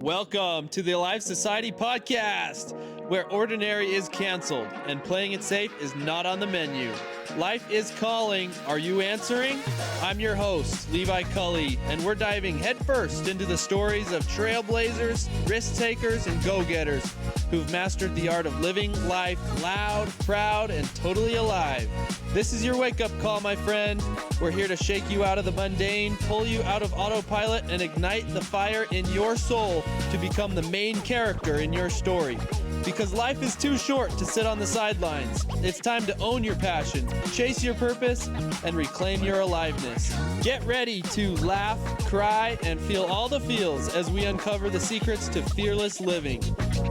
Welcome to the Alive Society podcast, where ordinary is canceled and playing it safe is not on the menu. Life is calling. Are you answering? I'm your host, Levi Cully, and we're diving headfirst into the stories of trailblazers, risk takers, and go-getters who've mastered the art of living life loud, proud, and totally alive. This is your wake-up call, my friend. We're here to shake you out of the mundane, pull you out of autopilot, and ignite the fire in your soul to become the main character in your story. Because life is too short to sit on the sidelines. It's time to own your passion, chase your purpose, and reclaim your aliveness. Get ready to laugh, cry, and feel all the feels as we uncover the secrets to fearless living.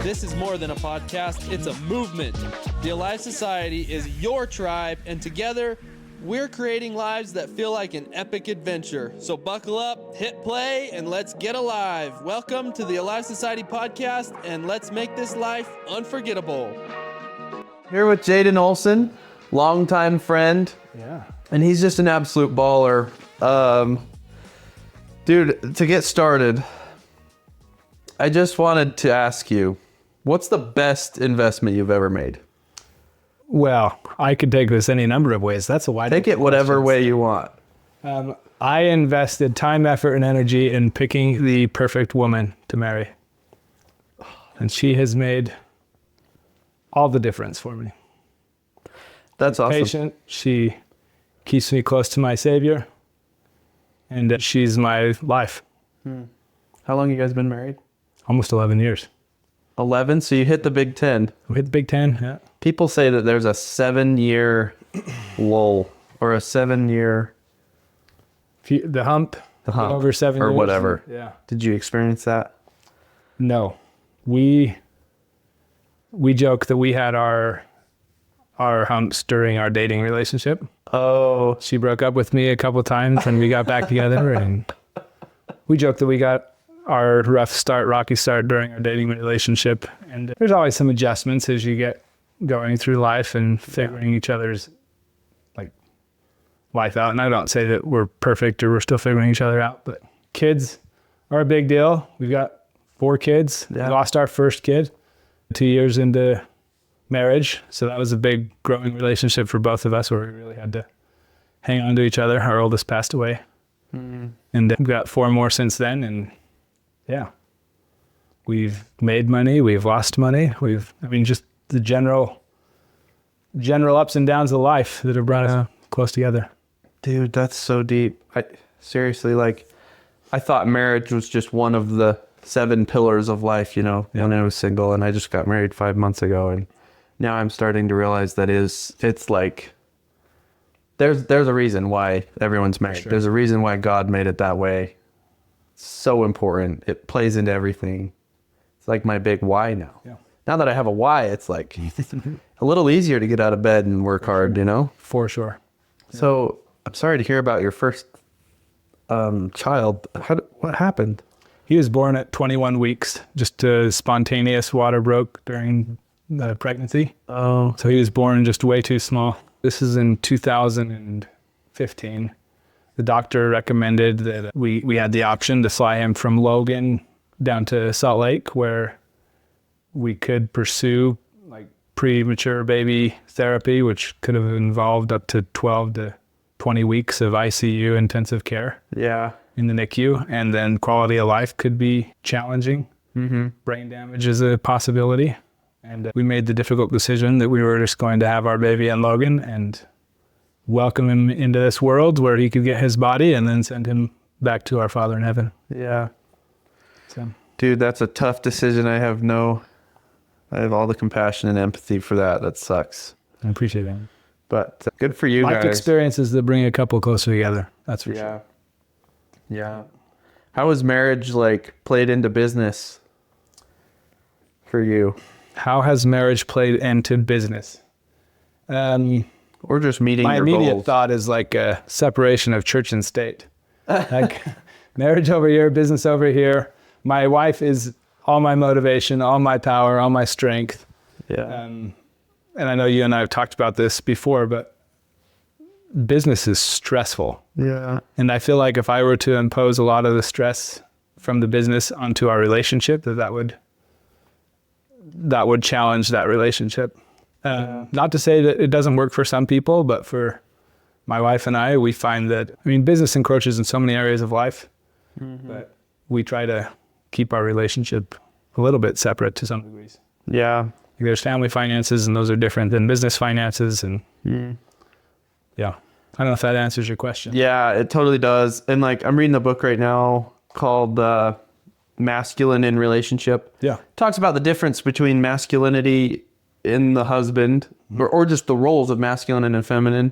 This is more than a podcast, it's a movement. The Alive Society is your tribe, and together, we're creating lives that feel like an epic adventure. So buckle up, hit play, and let's get alive. Welcome to the Alive Society podcast, and let's make this life unforgettable. Here with Jaiden Olsen, longtime friend. Yeah. And he's just an absolute baller. Dude, to get started, I just wanted to ask you, what's the best investment you've ever made? Well, I could take this any number of ways. That's a wide. Take it whatever way you want. I invested time, effort, and energy in picking the perfect woman to marry. And she has made all the difference for me. That's awesome. Patient. She keeps me close to my Savior. And she's my life. How long you guys been married? Almost 11 years. 11, so you hit the Big 10. We hit the Big 10, yeah. People say that there's a 7-year lull or a 7-year The hump. Over 7 or years. whatever. Yeah. Did you experience that? No. We joke that we had our humps during our dating relationship. Oh, She broke up with me a couple times and we got back together, and we joke that we got our rocky start during our dating relationship. And there's always some adjustments as you get going through life and figuring each other's life out. And I don't say that we're perfect or we're still figuring each other out, but kids are a big deal. We've got 4 kids. Yeah. We lost our first kid 2 years into marriage. So that was a big growing relationship for both of us where we really had to hang on to each other. Our oldest passed away. And we've got 4 more since then. And yeah, we've made money. We've lost money. Just the general ups and downs of life that have brought us close together. dude, that's so deep. I seriously, I thought marriage was just one of the 7 pillars of life, when I was single, and I just got married 5 months ago, and now I'm starting to realize that it's like there's a reason why everyone's married. Sure. There's a reason why God made it that way. It's so important. It plays into everything. It's like my big why now. Yeah. Now that I have a why, it's like a little easier to get out of bed and work hard, For sure. So I'm sorry to hear about your first child. What happened? He was born at 21 weeks. Just spontaneous water broke during the pregnancy. Oh, So he was born just way too small. This is in 2015. The doctor recommended that we had the option to fly him from Logan down to Salt Lake, where we could pursue premature baby therapy, which could have involved up to 12 to 20 weeks of ICU intensive care yeah. in the NICU. And then quality of life could be challenging. Mm-hmm. Brain damage is a possibility. And we made the difficult decision that we were just going to have our baby in Logan and welcome him into this world where he could get his body and then send him back to our Father in heaven. Yeah. So, Dude, that's a tough decision. I have all the compassion and empathy for that. That sucks. I appreciate it. But good for you Life guys. experiences that bring a couple closer together. That's for sure. Yeah. How was marriage played into business for you? How has marriage played into business? Or just meeting My your immediate goals? thought is a separation of church and state. Marriage over here, business over here. My wife is all my motivation, all my power, all my strength. Yeah. And I know you and I have talked about this before, but business is stressful. Yeah. And I feel like if I were to impose a lot of the stress from the business onto our relationship, that would challenge that relationship. Not to say that it doesn't work for some people, but for my wife and I, we find that, business encroaches in so many areas of life, but we try to keep our relationship a little bit separate to some degrees. Yeah. There's family finances, and those are different than business finances. And yeah, I don't know if that answers your question. Yeah, it totally does. And like, I'm reading a book right now called Masculine in Relationship. Yeah. It talks about the difference between masculinity in the husband, or just the roles of masculine and feminine,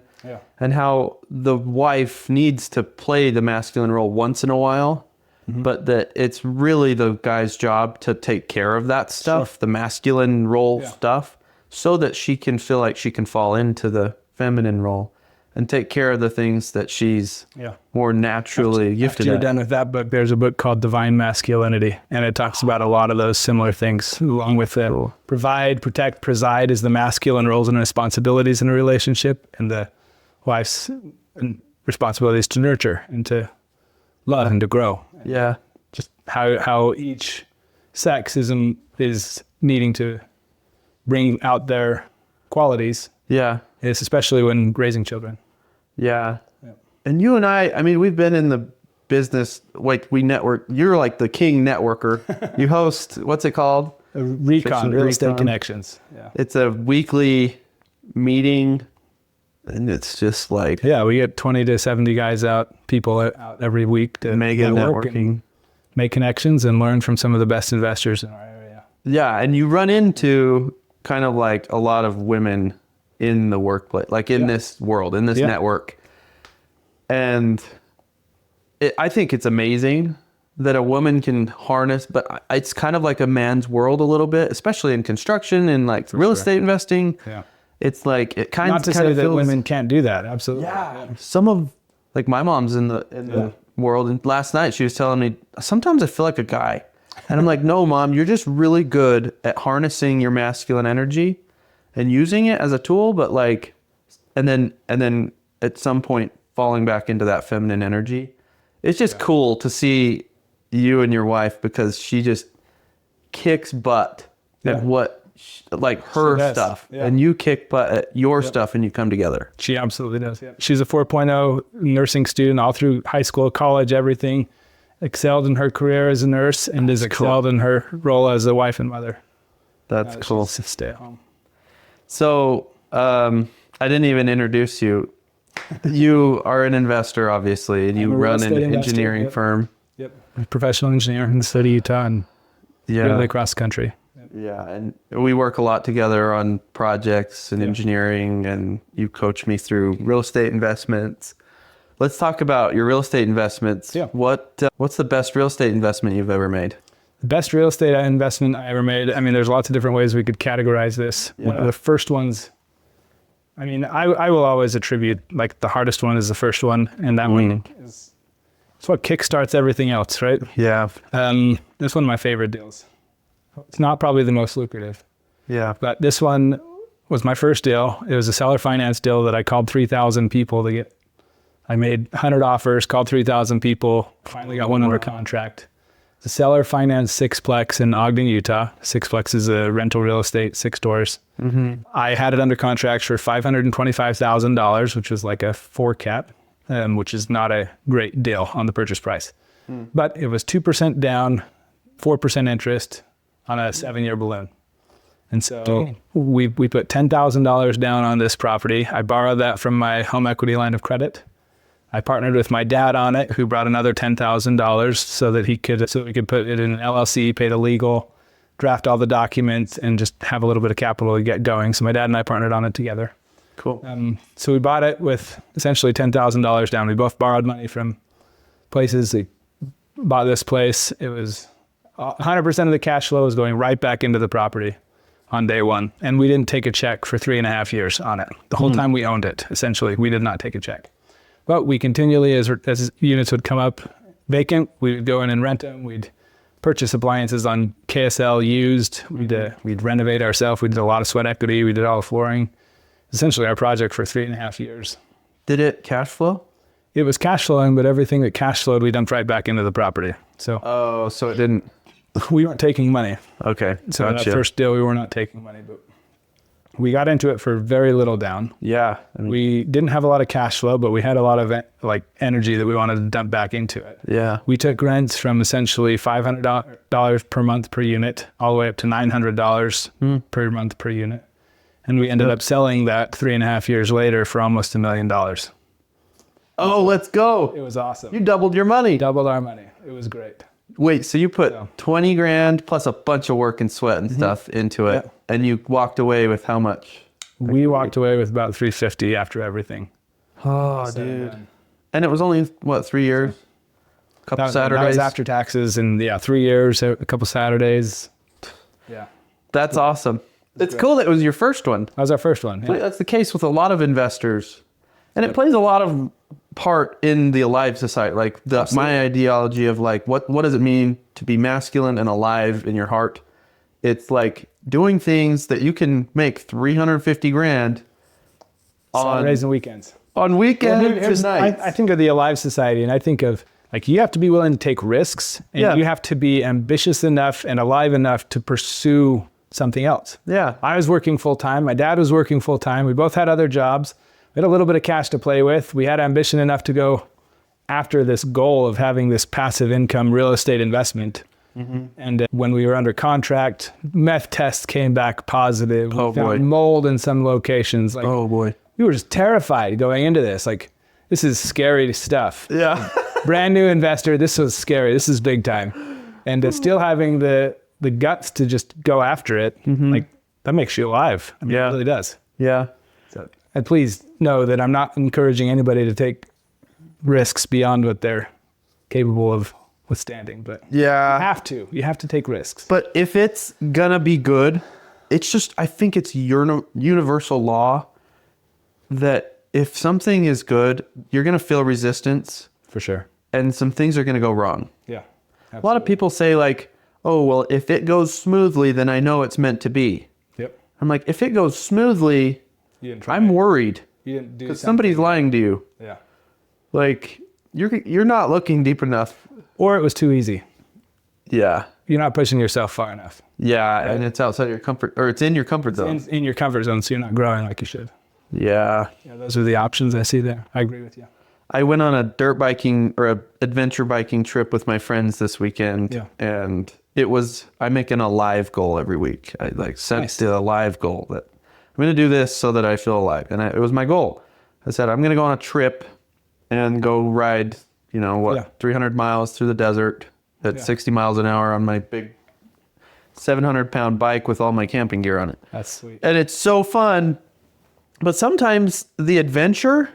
and how the wife needs to play the masculine role once in a while, but that it's really the guy's job to take care of that stuff, the masculine role stuff, so that she can feel like she can fall into the feminine role and take care of the things that she's more naturally gifted After you're at. done with that book, there's a book called Divine Masculinity, and it talks about a lot of those similar things, along with the provide, protect, preside is the masculine roles and responsibilities in a relationship, and the wife's responsibilities to nurture and to love and to grow. Yeah. Just how each sex is needing to bring out their qualities. Yeah. It's especially when raising children. Yeah. And you and I we've been in the business, like we network. You're like the king networker. You host, what's it called? Recon, Real Estate Connections. Yeah. It's a weekly meeting, and it's just like... Yeah, we get 20 to 70 guys people out every week to mega networking, make connections, and learn from some of the best investors in our area. Yeah, and you run into kind of like a lot of women in the workplace, like in this world, in this network. And I think it's amazing that a woman can harness, but it's kind of like a man's world a little bit, especially in construction and like real estate investing. Yeah. It's like, it kind Not of to say that women can't do that. Absolutely. Yeah. Some of, like my mom's in the world, and last night she was telling me, sometimes I feel like a guy. And I'm like, no, Mom, you're just really good at harnessing your masculine energy and using it as a tool, but like, and then at some point falling back into that feminine energy. It's just cool to see you and your wife, because she just kicks butt at like her stuff, and you kick butt at your stuff, and you come together. She absolutely does. Yeah. She's a 4.0 nursing student all through high school, college, everything. Excelled in her career as a nurse, and is excelled in her role as a wife and mother. That's cool. Stay at home. So I didn't even introduce you. You are an investor, obviously, and you run an engineering firm. Yep. I'm a professional engineer in the state of Utah, and really across the country. Yeah, and we work a lot together on projects and engineering, and you coach me through real estate investments. Let's talk about your real estate investments. Yeah. What's the best real estate investment you've ever made? The best real estate investment I ever made, there's lots of different ways we could categorize this. Yeah. One of the first ones, I will always attribute, like, the hardest one is the first one, and that one is it's what kickstarts everything else, right? Yeah. This one of my favorite deals. It's not probably the most lucrative. Yeah. But this one was my first deal. It was a seller finance deal that I called 3,000 people to get. I made 100 offers, called 3,000 people, finally got one under contract. The seller financed sixplex in Ogden, Utah. Sixplex is a rental real estate, 6 doors. Mm-hmm. I had it under contract for $525,000, which was like a 4 cap, which is not a great deal on the purchase price. But it was 2% down, 4% interest on a 7-year balloon. And so we put $10,000 down on this property. I borrowed that from my home equity line of credit. I partnered with my dad on it, who brought another $10,000 so that we could put it in an LLC, pay the legal, draft all the documents, and just have a little bit of capital to get going. So my dad and I partnered on it together. Cool. So we bought it with essentially $10,000 down. We both borrowed money from places. We bought this place. It was 100% of the cash flow was going right back into the property on day one. And we didn't take a check for 3.5 years on it. The whole time we owned it, essentially, we did not take a check. But we continually, as units would come up vacant, we would go in and rent them. We'd purchase appliances on KSL used. We'd renovate ourselves. We did a lot of sweat equity. We did all the flooring. Essentially our project for 3.5 years. Did it cash flow? It was cash flowing, but everything that cash flowed, we dumped right back into the property. So So it didn't. we weren't taking money. Okay. So that first deal, we were not taking money, but we got into it for very little down. Yeah. I mean, We didn't have a lot of cash flow, but we had a lot of like energy that we wanted to dump back into it. yeah. We took rents from essentially $500 per month per unit all the way up to $900 per month per unit. And we ended up selling that 3.5 years later for almost $1 million. Oh, let's go. It was awesome. You doubled your money. Doubled our money. It was great. Wait, so you put So- 20 grand plus a bunch of work and sweat and stuff into it, Yeah. and you walked away with how much? We walked away with about $350 after everything. Oh, Said and dude. done. And it was only, what, 3 years? Couple That Saturdays? was after taxes, and 3 years, a couple Saturdays. Yeah. That's awesome. It's great. cool that it was your first one. That was our first one. Yeah. That's the case with a lot of investors. And it plays a lot of part in the alive society. Like my ideology of like, what does it mean to be masculine and alive in your heart? It's like doing things that you can make 350 grand Saturdays and weekends. on weekends Well, and here's- nights. I think of the Alive Society, and I think of like you have to be willing to take risks, and Yeah. you have to be ambitious enough and alive enough to pursue something else. Yeah. I was working full time. My dad was working full time. We both had other jobs. We had a little bit of cash to play with. We had ambition enough to go after this goal of having this passive income real estate investment. And when we were under contract, meth tests came back positive. We Oh, found boy. mold in some locations. Like, Oh boy. we were just terrified going into this. Like, this is scary stuff. Yeah. Brand new investor. This was scary. This is big time. And still having the guts to just go after it, like that makes you alive. I mean, Yeah. it really does. Yeah. So, and please know that I'm not encouraging anybody to take risks beyond what they're capable of withstanding, but Yeah. you have to take risks. But if it's gonna be good, it's just, I think it's universal law that if something is good, you're gonna feel resistance For sure. and some things are gonna go wrong. Yeah. A lot of people say like, oh, well, if it goes smoothly, then I know it's meant to be. Yep. I'm like, if it goes smoothly, You didn't try. I'm worried You didn't do because something. somebody's lying to you. Yeah. Like you're not looking deep enough. Or it was too easy. Yeah. You're not pushing yourself far enough. Yeah, and it's outside your comfort, or it's in your comfort zone. In your comfort zone, so you're not growing like you should. Yeah. Yeah, those are the options I see there. I agree with you. I went on a dirt biking or a adventure biking trip with my friends this weekend. Yeah. And I make an alive goal every week. I like set Nice. the alive goal that I'm going to do this so that I feel alive. And it was my goal. I said, I'm going to go on a trip and go ride, 300 miles through the desert at 60 miles an hour on my big 700-pound bike with all my camping gear on it. That's sweet. And it's so fun. But sometimes the adventure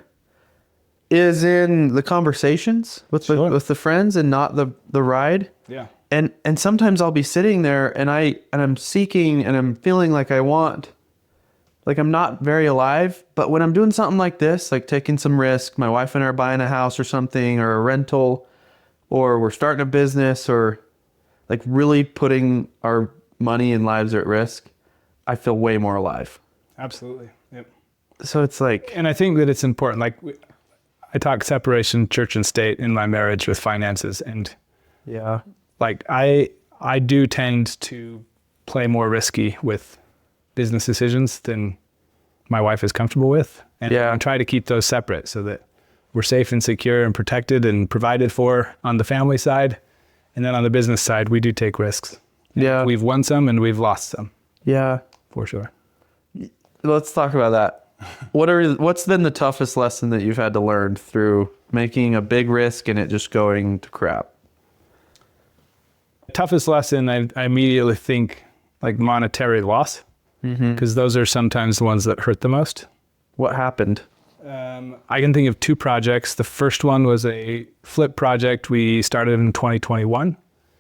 is in the conversations with the friends and not the ride. Yeah. And sometimes I'll be sitting there and I'm seeking and I'm feeling like I'm not very alive. But when I'm doing something like this, like taking some risk, my wife and I are buying a house or something or a rental, or we're starting a business, or like really putting our money and lives at risk, I feel way more alive. Absolutely. Yep. So it's like, And I think that it's important. Like I talk separation, church and state in my marriage with finances. And yeah, like I do tend to play more risky with business decisions than my wife is comfortable with. And Yeah. I try to keep those separate so that we're safe and secure and protected and provided for on the family side. And then on the business side, we do take risks. yeah, We've won some and we've lost some, yeah. for sure. Let's talk about that. What's been the toughest lesson that you've had to learn through making a big risk and it just going to crap? Toughest lesson, I immediately think like monetary loss, because those are sometimes the ones that hurt the most. What happened? I can think of two projects. The first one was a flip project we started in 2021.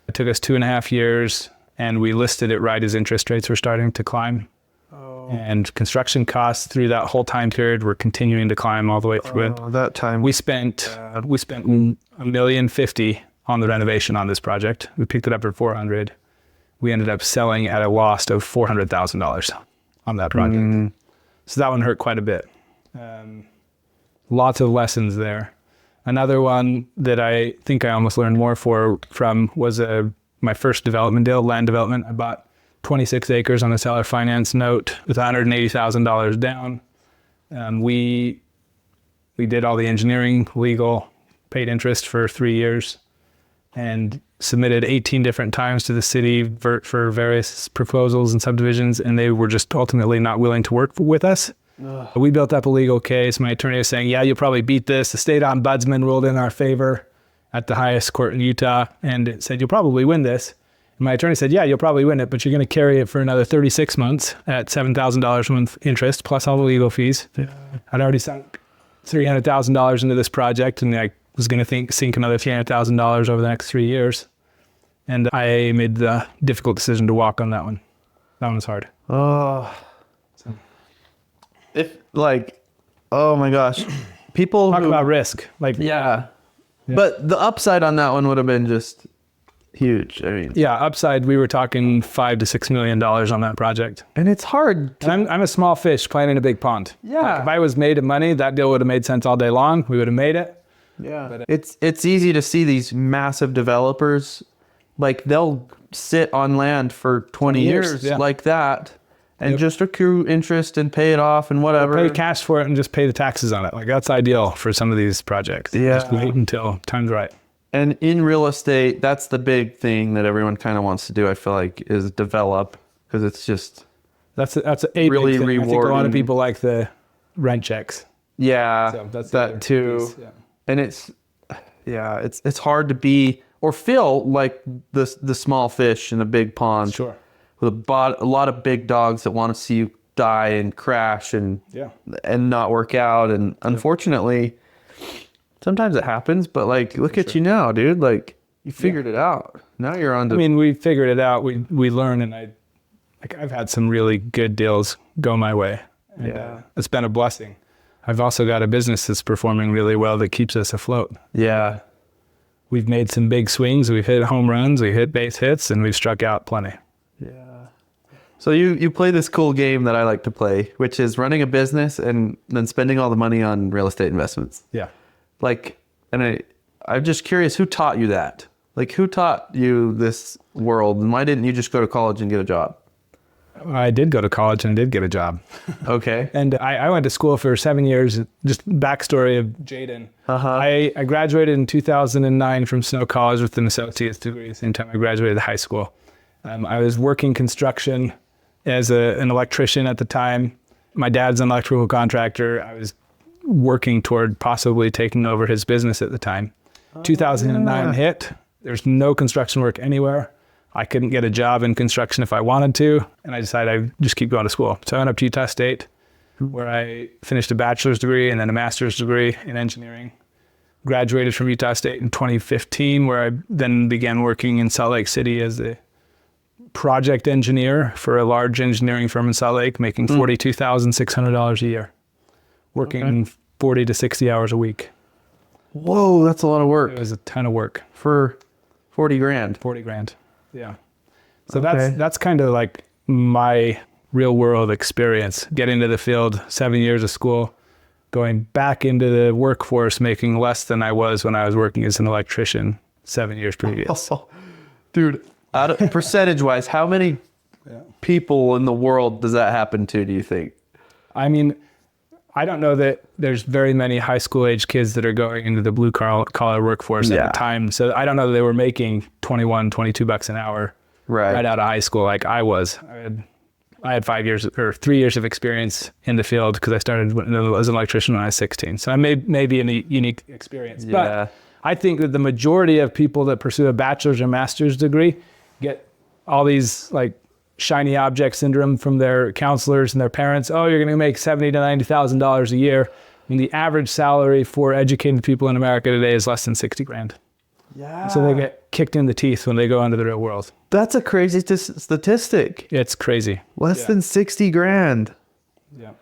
It took us 2.5 years, and we listed it right as interest rates were starting to climb. And construction costs through that whole time period were continuing to climb all the way through it. That time. We spent $1.05 million on the renovation on this project. We picked it up for $400,000. We ended up selling at a loss of $400,000 on that project. So that one hurt quite a bit. Lots of lessons there. Another one that I think I almost learned more from was my first development deal, land development. I bought 26 acres on a seller finance note with $180,000 down. We did all the engineering, legal, paid interest for 3 years, and submitted 18 different times to the city for various proposals and subdivisions, and they were just ultimately not willing to work with us. Ugh. We built up a legal case. My attorney was saying, yeah, you'll probably beat this. The state ombudsman ruled in our favor at the highest court in Utah, and it said, you'll probably win this. And my attorney said, yeah, you'll probably win it, but you're going to carry it for another 36 months at $7,000 a month interest, plus all the legal fees. Yeah. I'd already sunk $300,000 into this project, and I was going to sink another $300,000 over the next 3 years. And I made the difficult decision to walk on that one. That one was hard. Oh, so. Oh my gosh. People talk about risk. Yeah. But the upside on that one would have been just huge. I mean, yeah, upside, we were talking $5 to $6 million on that project. And it's hard. And I'm a small fish playing in a big pond. Yeah. If I was made of money, that deal would have made sense all day long. We would have made it. Yeah. But it's easy to see these massive developers, they'll sit on land for 20 years like that and just accrue interest and pay it off and whatever. Pay cash for it and just pay the taxes on it. That's ideal for some of these projects. Yeah. Just wait until time's right. And in real estate, that's the big thing that everyone kind of wants to do, I feel like, is develop, because it's just that's a really rewarding. I think a lot of people like the rent checks. Yeah, so that's that too. Piece, yeah. And it's hard to be or feel like the small fish in a big pond. Sure. With a lot of big dogs that want to see you die and crash and not work out. And unfortunately, sometimes it happens, but look at you now, dude. You figured it out. Now you're on to... I mean, we figured it out. We learned, and I've had some really good deals go my way. And, it's been a blessing. I've also got a business that's performing really well that keeps us afloat. Yeah. We've made some big swings. We've hit home runs. We hit base hits, and we've struck out plenty. Yeah. So you play this cool game that I like to play, which is running a business and then spending all the money on real estate investments. Yeah. I'm just curious, who taught you that? Who taught you this world, and why didn't you just go to college and get a job? I did go to college and did get a job. Okay. And I went to school for 7 years. Just backstory of Jaiden. Uh-huh. I graduated in 2009 from Snow College with an associate's degree, the same time I graduated high school. I was working construction as an electrician at the time. My dad's an electrical contractor. I was working toward possibly taking over his business at the time. 2009 hit. There's no construction work anywhere. I couldn't get a job in construction if I wanted to, and I decided I'd just keep going to school. So I went up to Utah State, where I finished a bachelor's degree and then a master's degree in engineering. Graduated from Utah State in 2015, where I then began working in Salt Lake City as a project engineer for a large engineering firm in Salt Lake, making $42,600 a year, working 40 to 60 hours a week. Whoa, that's a lot of work. It was a ton of work. For 40 grand. 40 grand. Yeah. So that's kind of my real world experience. Getting to the field, 7 years of school, going back into the workforce, making less than I was when I was working as an electrician 7 years previous. Oh, dude, percentage wise, how many people in the world does that happen to, do you think? I mean, I don't know that there's very many high school age kids that are going into the blue collar workforce at the time. So I don't know that they were making 21, 22 bucks an hour right out of high school like I was. I had 3 years of experience in the field because I started as an electrician when I was 16. So I may be a unique experience. Yeah. But I think that the majority of people that pursue a bachelor's or master's degree get all these shiny object syndrome from their counselors and their parents. Oh, you're going to make $70,000 to $90,000 a year. I mean, the average salary for educated people in America today is less than 60 grand. Yeah. So they get kicked in the teeth when they go into the real world. That's a crazy statistic. It's crazy. Less than 60 grand. Yeah.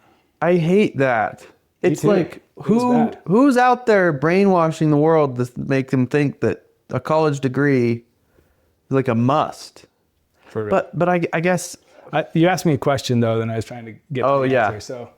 I hate that. It's who's out there brainwashing the world to make them think that a college degree is a must. But I guess you asked me a question though, then I was trying to get. Oh yeah. So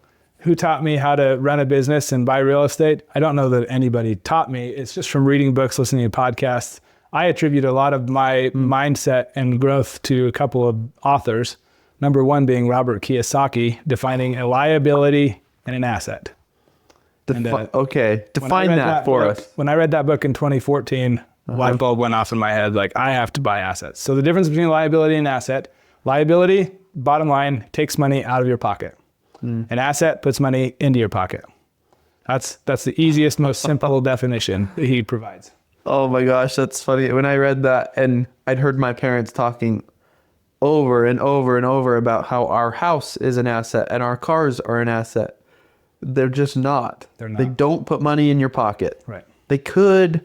who taught me how to run a business and buy real estate. I don't know that anybody taught me. It's just from reading books, listening to podcasts. I attribute a lot of my mindset and growth to a couple of authors. Number one being Robert Kiyosaki, defining a liability and an asset. Okay, define that for us. When I read that book in 2014, light bulb went off in my head, like, I have to buy assets. So the difference between liability and asset, liability, bottom line, takes money out of your pocket. An asset puts money into your pocket. That's the easiest, most simple definition that he provides. Oh my gosh, that's funny. When I read that, and I'd heard my parents talking over and over and over about how our house is an asset and our cars are an asset. They're just not. They're not. They don't put money in your pocket. Right. They could,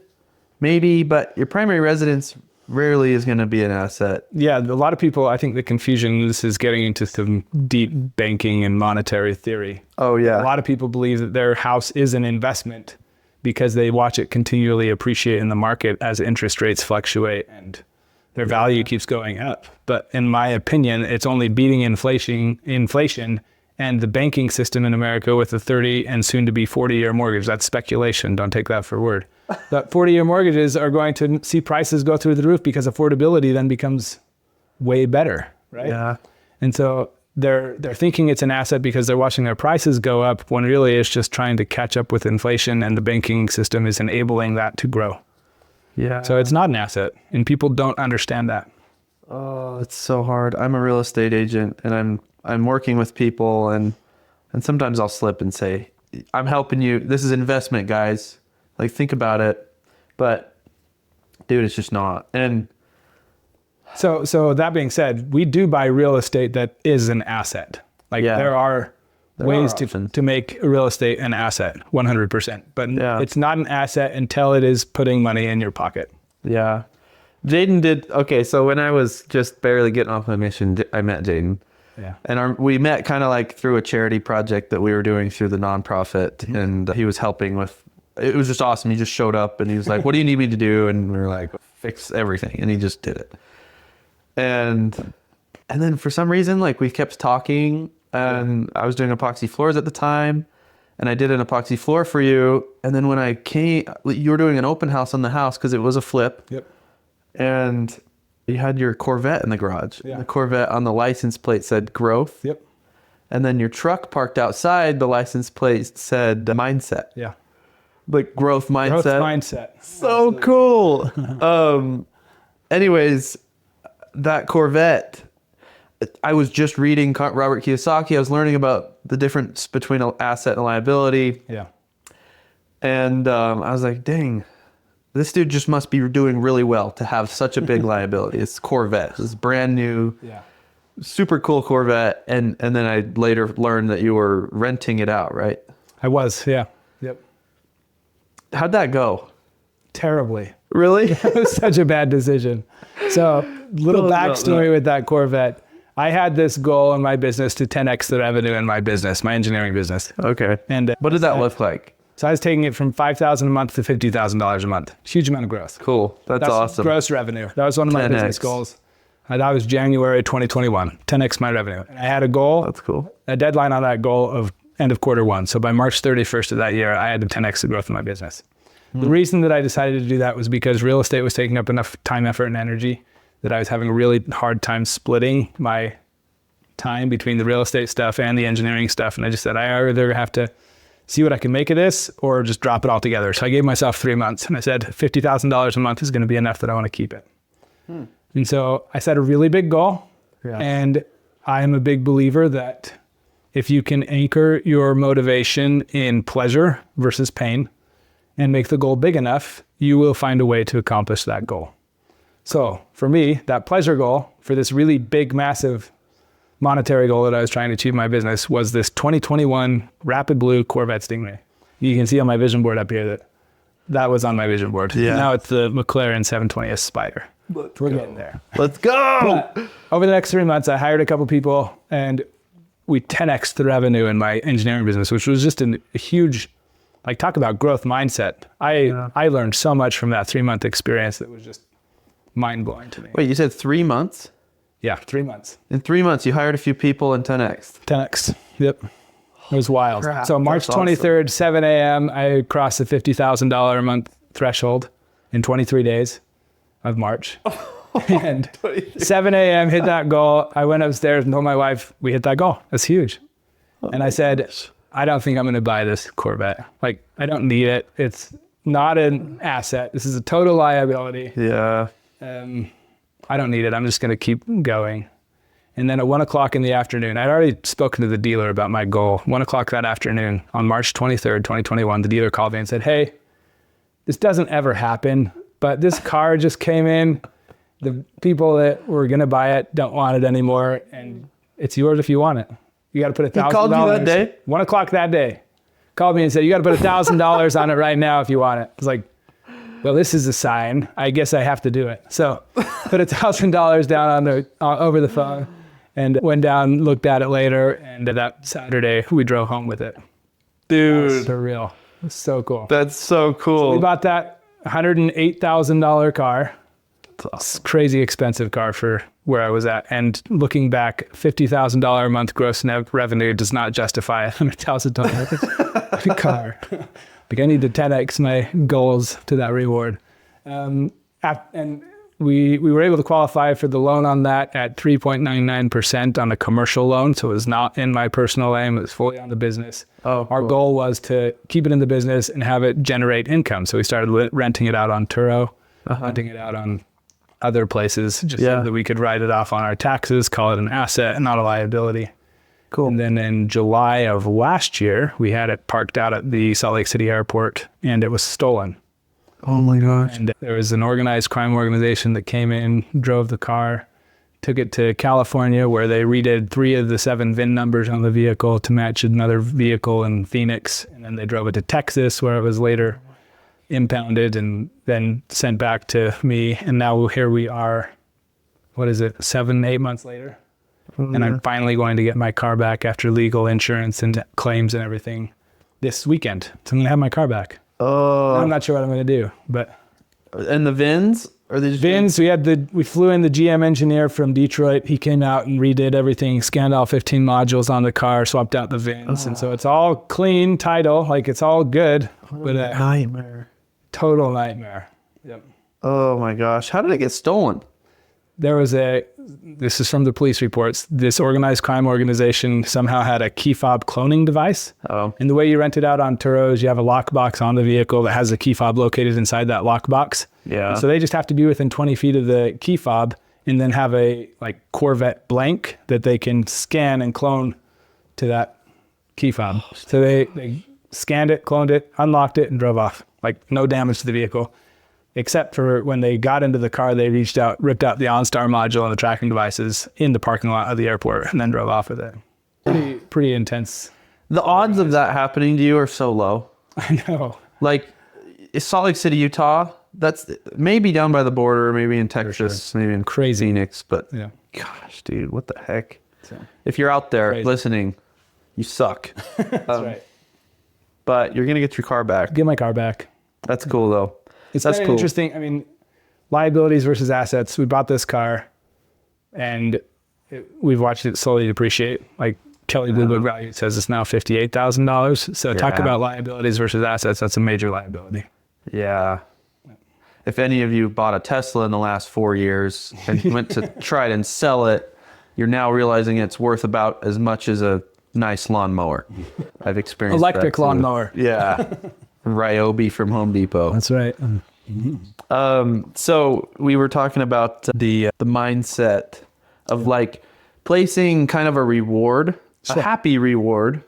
maybe, but your primary residence rarely is going to be an asset. Yeah, a lot of people, I think the confusion, this is getting into some deep banking and monetary theory. Oh, yeah. A lot of people believe that their house is an investment because they watch it continually appreciate in the market as interest rates fluctuate and their value keeps going up. But in my opinion, it's only beating inflation and the banking system in America with a 30 and soon to be 40-year mortgage. That's speculation. Don't take that for word. But 40-year mortgages are going to see prices go through the roof because affordability then becomes way better, right? Yeah. And so they're thinking it's an asset because they're watching their prices go up when really it's just trying to catch up with inflation, and the banking system is enabling that to grow. Yeah. So it's not an asset, and people don't understand that. Oh, it's so hard. I'm a real estate agent, and I'm working with people, and sometimes I'll slip and say, I'm helping you. This is investment, guys. Like, think about it. But dude, it's just not. And so that being said, we do buy real estate that is an asset. Like, there are ways to make real estate an asset, 100%. But it's not an asset until it is putting money in your pocket. Yeah. Jaiden did. Okay, so when I was just barely getting off my mission, I met Jaiden. Yeah. And we met kind of like through a charity project that we were doing through the nonprofit. And he was helping with, it was just awesome. He just showed up and he was like, what do you need me to do? And we were like, fix everything. And he just did it. And then for some reason, like, we kept talking, and I was doing epoxy floors at the time, and I did an epoxy floor for you. And then when I came, you were doing an open house on the house because it was a flip. Yep. And you had your Corvette in the garage. Yeah. The Corvette on the license plate said growth. Yep. And then your truck parked outside, the license plate said mindset. Yeah. Like growth mindset. Growth mindset. So cool. Anyways, that Corvette, I was just reading Robert Kiyosaki. I was learning about the difference between an asset and a liability. Yeah. And I was like, dang, this dude just must be doing really well to have such a big liability. It's Corvette. It's brand new, super cool Corvette. And then I later learned that you were renting it out, right? I was, yeah. Yep. How'd that go? Terribly. Really? It was such a bad decision. So, little backstory with that Corvette. I had this goal in my business to 10x the revenue in my business, my engineering business. Okay. And what did that look like? So I was taking it from $5,000 a month to $50,000 a month. Huge amount of growth. Cool. That's awesome. Gross revenue. That was one of my 10x. business goals. That was January 2021. 10x my revenue. And I had a goal. That's cool. A deadline on that goal of end of quarter one. So by March 31st of that year, I had to 10x the growth of my business. The reason that I decided to do that was because real estate was taking up enough time, effort, and energy that I was having a really hard time splitting my time between the real estate stuff and the engineering stuff. And I just said, I either have to see what I can make of this or just drop it all together. So I gave myself 3 months and I said $50,000 a month is going to be enough that I want to keep it. And so I set a really big goal. And I am a big believer that if you can anchor your motivation in pleasure versus pain and make the goal big enough, you will find a way to accomplish that goal. So for me, that pleasure goal for this really big, massive monetary goal that I was trying to achieve in my business was this 2021 Rapid Blue Corvette Stingray. You can see on my vision board up here that was on my vision board. Yeah. Now it's the McLaren 720S Spider. We're getting there. Let's go. But over the next 3 months, I hired a couple people and we 10x'd the revenue in my engineering business, which was just a huge, like, talk about growth mindset. I learned so much from that 3 month experience that was just mind blowing to me. Wait, you said 3 months? Yeah, 3 months. In 3 months, you hired a few people and 10x. 10x. Yep. It was wild. Crap, So March that's 23rd, 7 a.m., I crossed the $50,000 a month threshold in 23 days of March. And 7 a.m. hit that goal. I went upstairs and told my wife, we hit that goal. That's huge. And I said, I don't think I'm going to buy this Corvette. Like, I don't need it. It's not an asset. This is a total liability. Yeah. I don't need it. I'm just going to keep going. And then at 1 o'clock in the afternoon, I'd already spoken to the dealer about my goal. 1 o'clock that afternoon on March 23rd, 2021, the dealer called me and said, hey, this doesn't ever happen, but this car just came in. The people that were going to buy it don't want it anymore, and it's yours if you want it. You got to put $1,000. He called you that day? 1 o'clock that day. Called me and said, you got to put $1,000 on it right now if you want it. I was like, well, this is a sign. I guess I have to do it. So put $1,000 down over the phone and went down, looked at it later. And that Saturday, we drove home with it. Dude. Surreal. It was so cool. That's so cool. We bought that $108,000 car. It's a crazy expensive car for where I was at. And looking back, $50,000 a month gross net revenue does not justify a $100,000 car. Like, I need to 10x my goals to that reward. And we were able to qualify for the loan on that at 3.99% on a commercial loan. So it was not in my personal name. It was fully on the business. Oh, Our cool. goal was to keep it in the business and have it generate income. So we started renting it out on Turo, renting it out on other places, just so that we could write it off on our taxes, call it an asset and not a liability. Cool. And then in July of last year, we had it parked out at the Salt Lake City airport and it was stolen. Oh my gosh. And there was an organized crime organization that came in, drove the car, took it to California where they redid 3 of the 7 VIN numbers on the vehicle to match another vehicle in Phoenix. And then they drove it to Texas where it was later impounded and then sent back to me. And now here we are, 7-8 months later? And I'm finally going to get my car back after legal insurance and claims and everything this weekend. So I'm going to have my car back. Oh. I'm not sure what I'm going to do, but And the VINs? Are they just VINs, we flew in the GM engineer from Detroit. He came out and redid everything, scanned all 15 modules on the car, swapped out the VINs. And so it's all clean title, like it's all good, but a nightmare. total nightmare. Yep. Oh my gosh. How did it get stolen? There was this is from the police reports, this organized crime organization somehow had a key fob cloning device. Oh. And the way you rent it out on Turo is you have a lockbox on the vehicle that has a key fob located inside that lockbox. Yeah. So they just have to be within 20 feet of the key fob and then have a Corvette blank that they can scan and clone to that key fob. So they scanned it, cloned it, unlocked it, and drove off. Like, no damage to the vehicle. Except for when they got into the car, they ripped out the OnStar module and the tracking devices in the parking lot of the airport and then drove off with it. Pretty intense. The odds of that happening to you are so low. I know. Like, Salt Lake City, Utah, that's maybe down by the border, maybe in Texas, maybe in Crazy. Phoenix, but Yeah. gosh, dude, what the heck? So, If you're out there Crazy. listening, you suck. that's right. But you're going to get your car back. Get my car back. That's cool, though. It's That's been cool. interesting. I mean, liabilities versus assets. We bought this car and we've watched it slowly depreciate. Like Kelly Blue Book Value says it's now $58,000. So talk Yeah. about liabilities versus assets. That's a major liability. Yeah. If any of you bought a Tesla in the last 4 years and went to try and sell it, you're now realizing it's worth about as much as a nice lawnmower. I've experienced Electric that too. lawnmower. Yeah. Ryobi from Home Depot. That's right. So we were talking about the mindset of like placing kind of a reward, a happy reward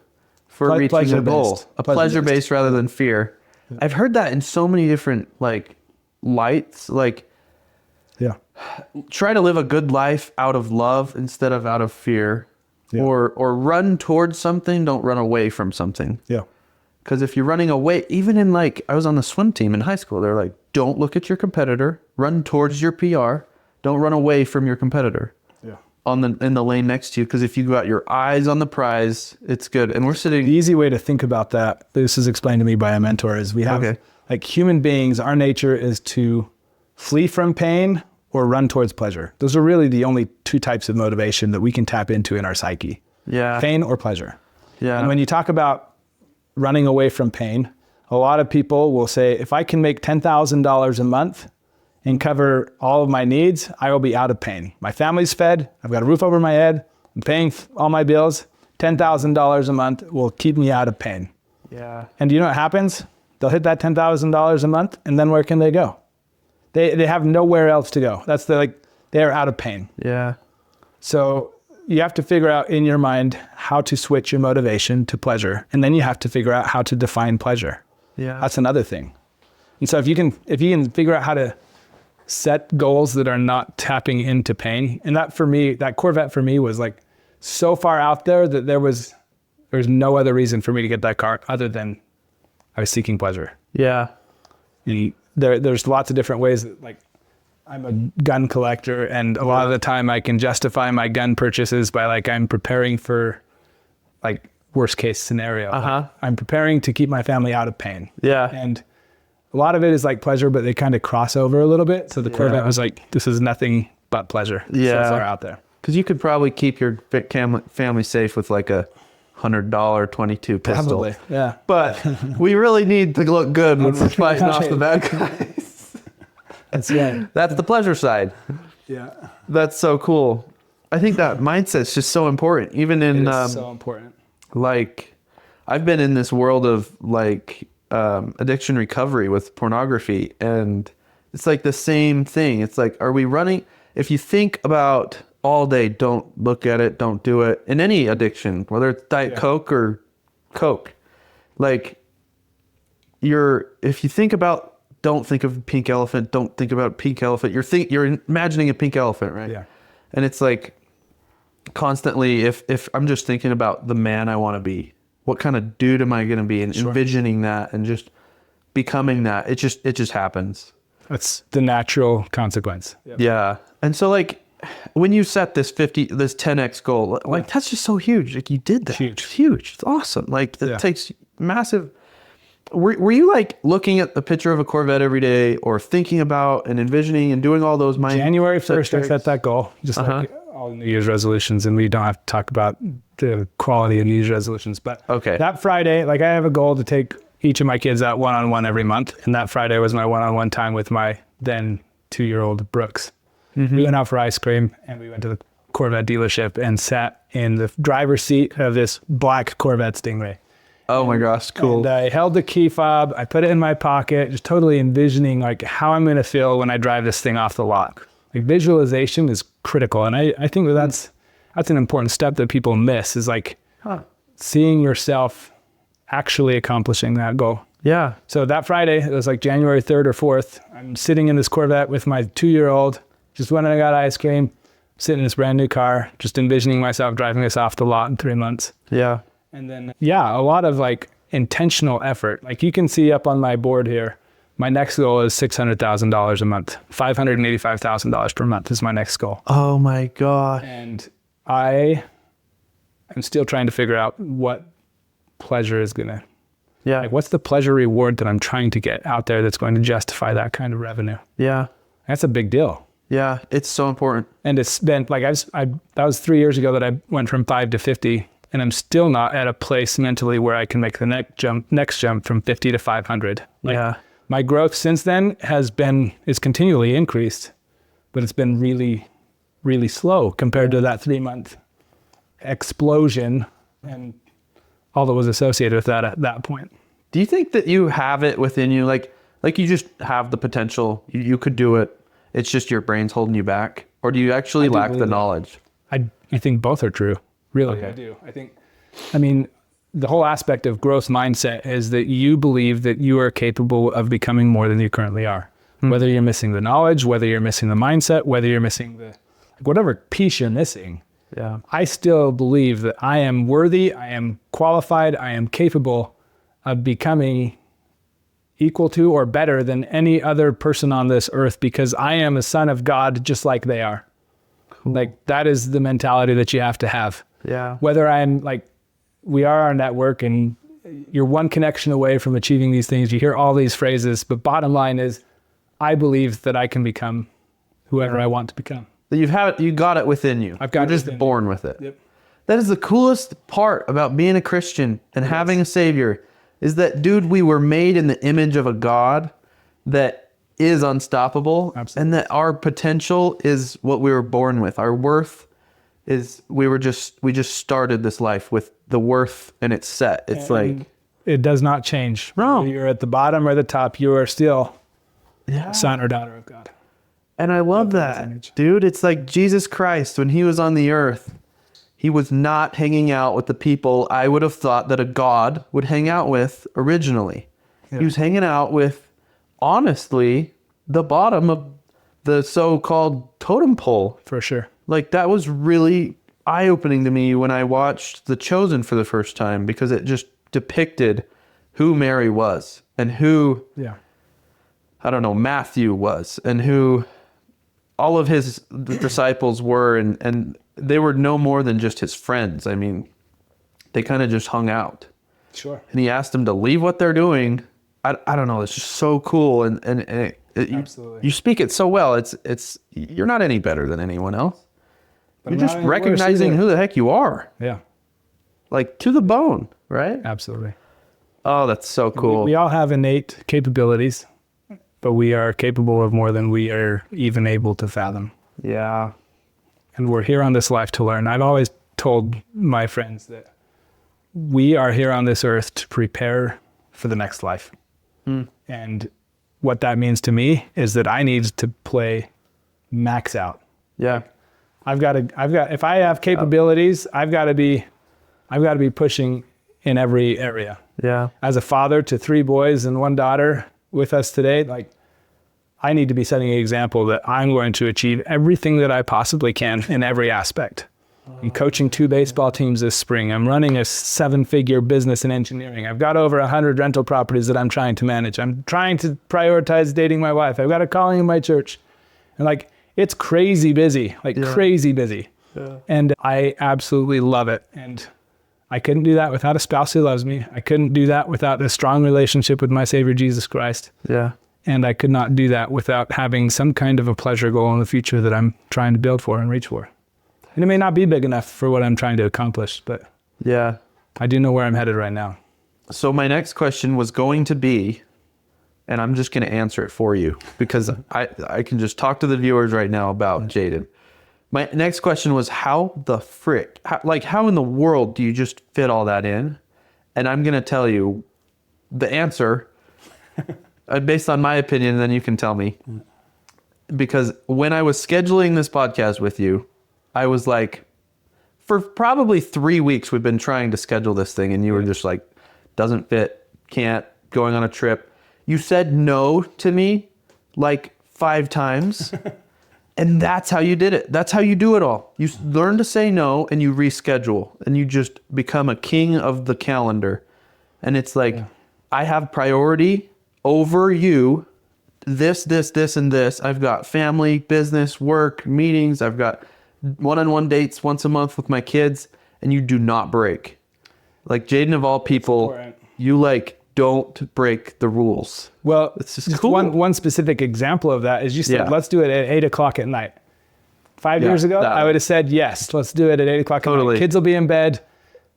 for reaching a goal, a pleasure-based rather than fear. Yeah. I've heard that in so many different lights, Yeah. try to live a good life out of love instead of out of fear, or run towards something, don't run away from something. Yeah. Because if you're running away, even in I was on the swim team in high school, they're like, don't look at your competitor, run towards your PR, don't run away from your competitor. Yeah. In the lane next to you, because if you got your eyes on the prize, it's good. And we're sitting. The easy way to think about that, this is explained to me by a mentor, is we have human beings, our nature is to flee from pain or run towards pleasure. Those are really the only 2 types of motivation that we can tap into in our psyche. Yeah. Pain or pleasure. Yeah. And when you talk about running away from pain, a lot of people will say, if I can make $10,000 a month and cover all of my needs, I will be out of pain. My family's fed. I've got a roof over my head. I'm paying all my bills. $10,000 a month will keep me out of pain. Yeah. And do you know what happens? They'll hit that $10,000 a month, and then where can they go? They have nowhere else to go. They're out of pain. Yeah. So you have to figure out in your mind how to switch your motivation to pleasure, and then you have to figure out how to define pleasure. Yeah. That's another thing. And so if you can figure out how to set goals that are not tapping into pain, and that Corvette for me was like so far out there that there was no other reason for me to get that car other than I was seeking pleasure. Yeah. And there's lots of different ways that, like, I'm a gun collector, and a lot of the time I can justify my gun purchases by, like, I'm preparing for, like, worst case scenario. Like, I'm preparing to keep my family out of pain. Yeah. And a lot of it is like pleasure, but they kind of cross over a little bit. So the Corvette was like, this is nothing but pleasure. Yeah. So far out there. Because you could probably keep your family safe with like a $100 22 pistol. Probably, yeah. But we really need to look good when we're fighting off the bad guys. That's right. That's the pleasure side. Yeah. That's so cool. I think that mindset's just so important. Even in so important. like, I've been in this world of like addiction recovery with pornography, and it's like the same thing. It's like, are we running? If you think about all day, don't look at it, don't do it. In any addiction, whether it's Diet Coke or Coke, like if you think about, don't think of a pink elephant, don't think about pink elephant. You're imagining a pink elephant, right? Yeah. And it's like constantly, if I'm just thinking about the man I want to be, what kind of dude am I going to be, and envisioning that and just becoming that, it just happens. That's the natural consequence. Yep. Yeah. And so like, when you set this 10x goal, like that's just so huge. Like you did that. Huge. It's huge. It's awesome. Like it takes massive. Were you like looking at the picture of a Corvette every day, or thinking about and envisioning and doing all those January 1st, I set that goal, just like all New Year's resolutions, and we don't have to talk about the quality of New Year's resolutions, but that Friday, like I have a goal to take each of my kids out one-on-one every month. And that Friday was my one-on-one time with my then 2-year-old Brooks. Mm-hmm. We went out for ice cream, and we went to the Corvette dealership and sat in the driver's seat of this black Corvette Stingray. Oh my gosh, cool. And I held the key fob, I put it in my pocket, just totally envisioning like how I'm going to feel when I drive this thing off the lot. Like visualization is critical. And I think that's an important step that people miss, is like seeing yourself actually accomplishing that goal. Yeah. So that Friday, it was like January 3rd or 4th, I'm sitting in this Corvette with my 2-year-old, just went and I got ice cream, sitting in this brand new car, just envisioning myself driving this off the lot in 3 months. Yeah. And then, a lot of like intentional effort. Like you can see up on my board here, my next goal is $600,000 a month. $585,000 per month is my next goal. Oh my God. And I am still trying to figure out what pleasure is going to, like what's the pleasure reward that I'm trying to get out there that's going to justify that kind of revenue. Yeah. That's a big deal. Yeah. It's so important. And it's been like, that was 3 years ago that I went from 5 to 50. And I'm still not at a place mentally where I can make the next jump from 50 to 500. Like, my growth since then is continually increased, but it's been really, really slow compared to that 3-month explosion and all that was associated with that at that point. Do you think that you have it within you? Like you just have the potential, you could do it. It's just your brain's holding you back? Or do you actually lack the knowledge? I think both are true. Really, I do. I mean, the whole aspect of growth mindset is that you believe that you are capable of becoming more than you currently are. Whether you're missing the knowledge, whether you're missing the mindset, whether you're missing whatever piece you're missing. Yeah. I still believe that I am worthy, I am qualified, I am capable of becoming equal to or better than any other person on this earth, because I am a son of God just like they are. Cool. Like that is the mentality that you have to have. Yeah. Whether I'm like, we are our network and you're one connection away from achieving these things. You hear all these phrases, but bottom line is I believe that I can become whoever I want to become. You got it within you. I've got You're just born with it. Yep. That is the coolest part about being a Christian and having a Savior is that, dude, we were made in the image of a God that is unstoppable. Absolutely. And that our potential is what we were born with. Our worth is we just started this life with the worth and it's set. It's And it does not change. No. Whether you're at the bottom or the top, you are still yeah. son or daughter of God. And I love that, dude. It's like Jesus Christ, when he was on the earth, he was not hanging out with the people I would have thought that a God would hang out with originally. Yeah. He was hanging out with, honestly, the bottom of the so-called totem pole. For sure. Like, that was really eye-opening to me when I watched The Chosen for the first time, because it just depicted who Mary was and who, Yeah. I don't know, Matthew was, and who all of his disciples were, and they were no more than just his friends. I mean, they kind of just hung out. Sure. And he asked them to leave what they're doing. I don't know. It's just so cool, and Absolutely. you speak it so well. It's you're not any better than anyone else. But You're I'm just not any worse recognizing either. who the heck you are, Yeah. like to the bone, right? Absolutely. Oh, that's so cool. We all have innate capabilities, but we are capable of more than we are even able to fathom. Yeah. And we're here on this life to learn. I've always told my friends that we are here on this earth to prepare for the next life. And what that means to me is that I need to play max out. Yeah. If I have capabilities, I've got to be pushing in every area. Yeah. As a father to 3 boys and 1 daughter with us today, like, I need to be setting an example that I'm going to achieve everything that I possibly can in every aspect. I'm coaching 2 baseball teams this spring. I'm running a 7-figure business in engineering. I've got over 100 rental properties that I'm trying to manage. I'm trying to prioritize dating my wife. I've got a calling in my church. And like, it's crazy busy, crazy busy. Yeah. And I absolutely love it. And I couldn't do that without a spouse who loves me. I couldn't do that without a strong relationship with my Savior, Jesus Christ. Yeah. And I could not do that without having some kind of a pleasure goal in the future that I'm trying to build for and reach for. And it may not be big enough for what I'm trying to accomplish, but Yeah. I do know where I'm headed right now. So my next question was going to be, and I'm just going to answer it for you because I can just talk to the viewers right now about Jaiden. My next question was, how in the world do you just fit all that in? And I'm going to tell you the answer based on my opinion, and then you can tell me. Because when I was scheduling this podcast with you, I was like, for probably 3 weeks, we've been trying to schedule this thing, and you were just like, doesn't fit, can't, going on a trip. You said no to me like 5 times. And that's how you did it. That's how you do it all. You learn to say no and you reschedule and you just become a king of the calendar. And it's like, I have priority over you. This, and this. I've got family, business, work, meetings. I've got one-on-one dates once a month with my kids, and you do not break. Like, Jaiden, of all people, you don't break the rules. Well, it's just just cool. one specific example of that is you said, let's do it at 8 o'clock at night. 5 years ago, I would have said, yes, let's do it at 8 o'clock at night. Kids will be in bed.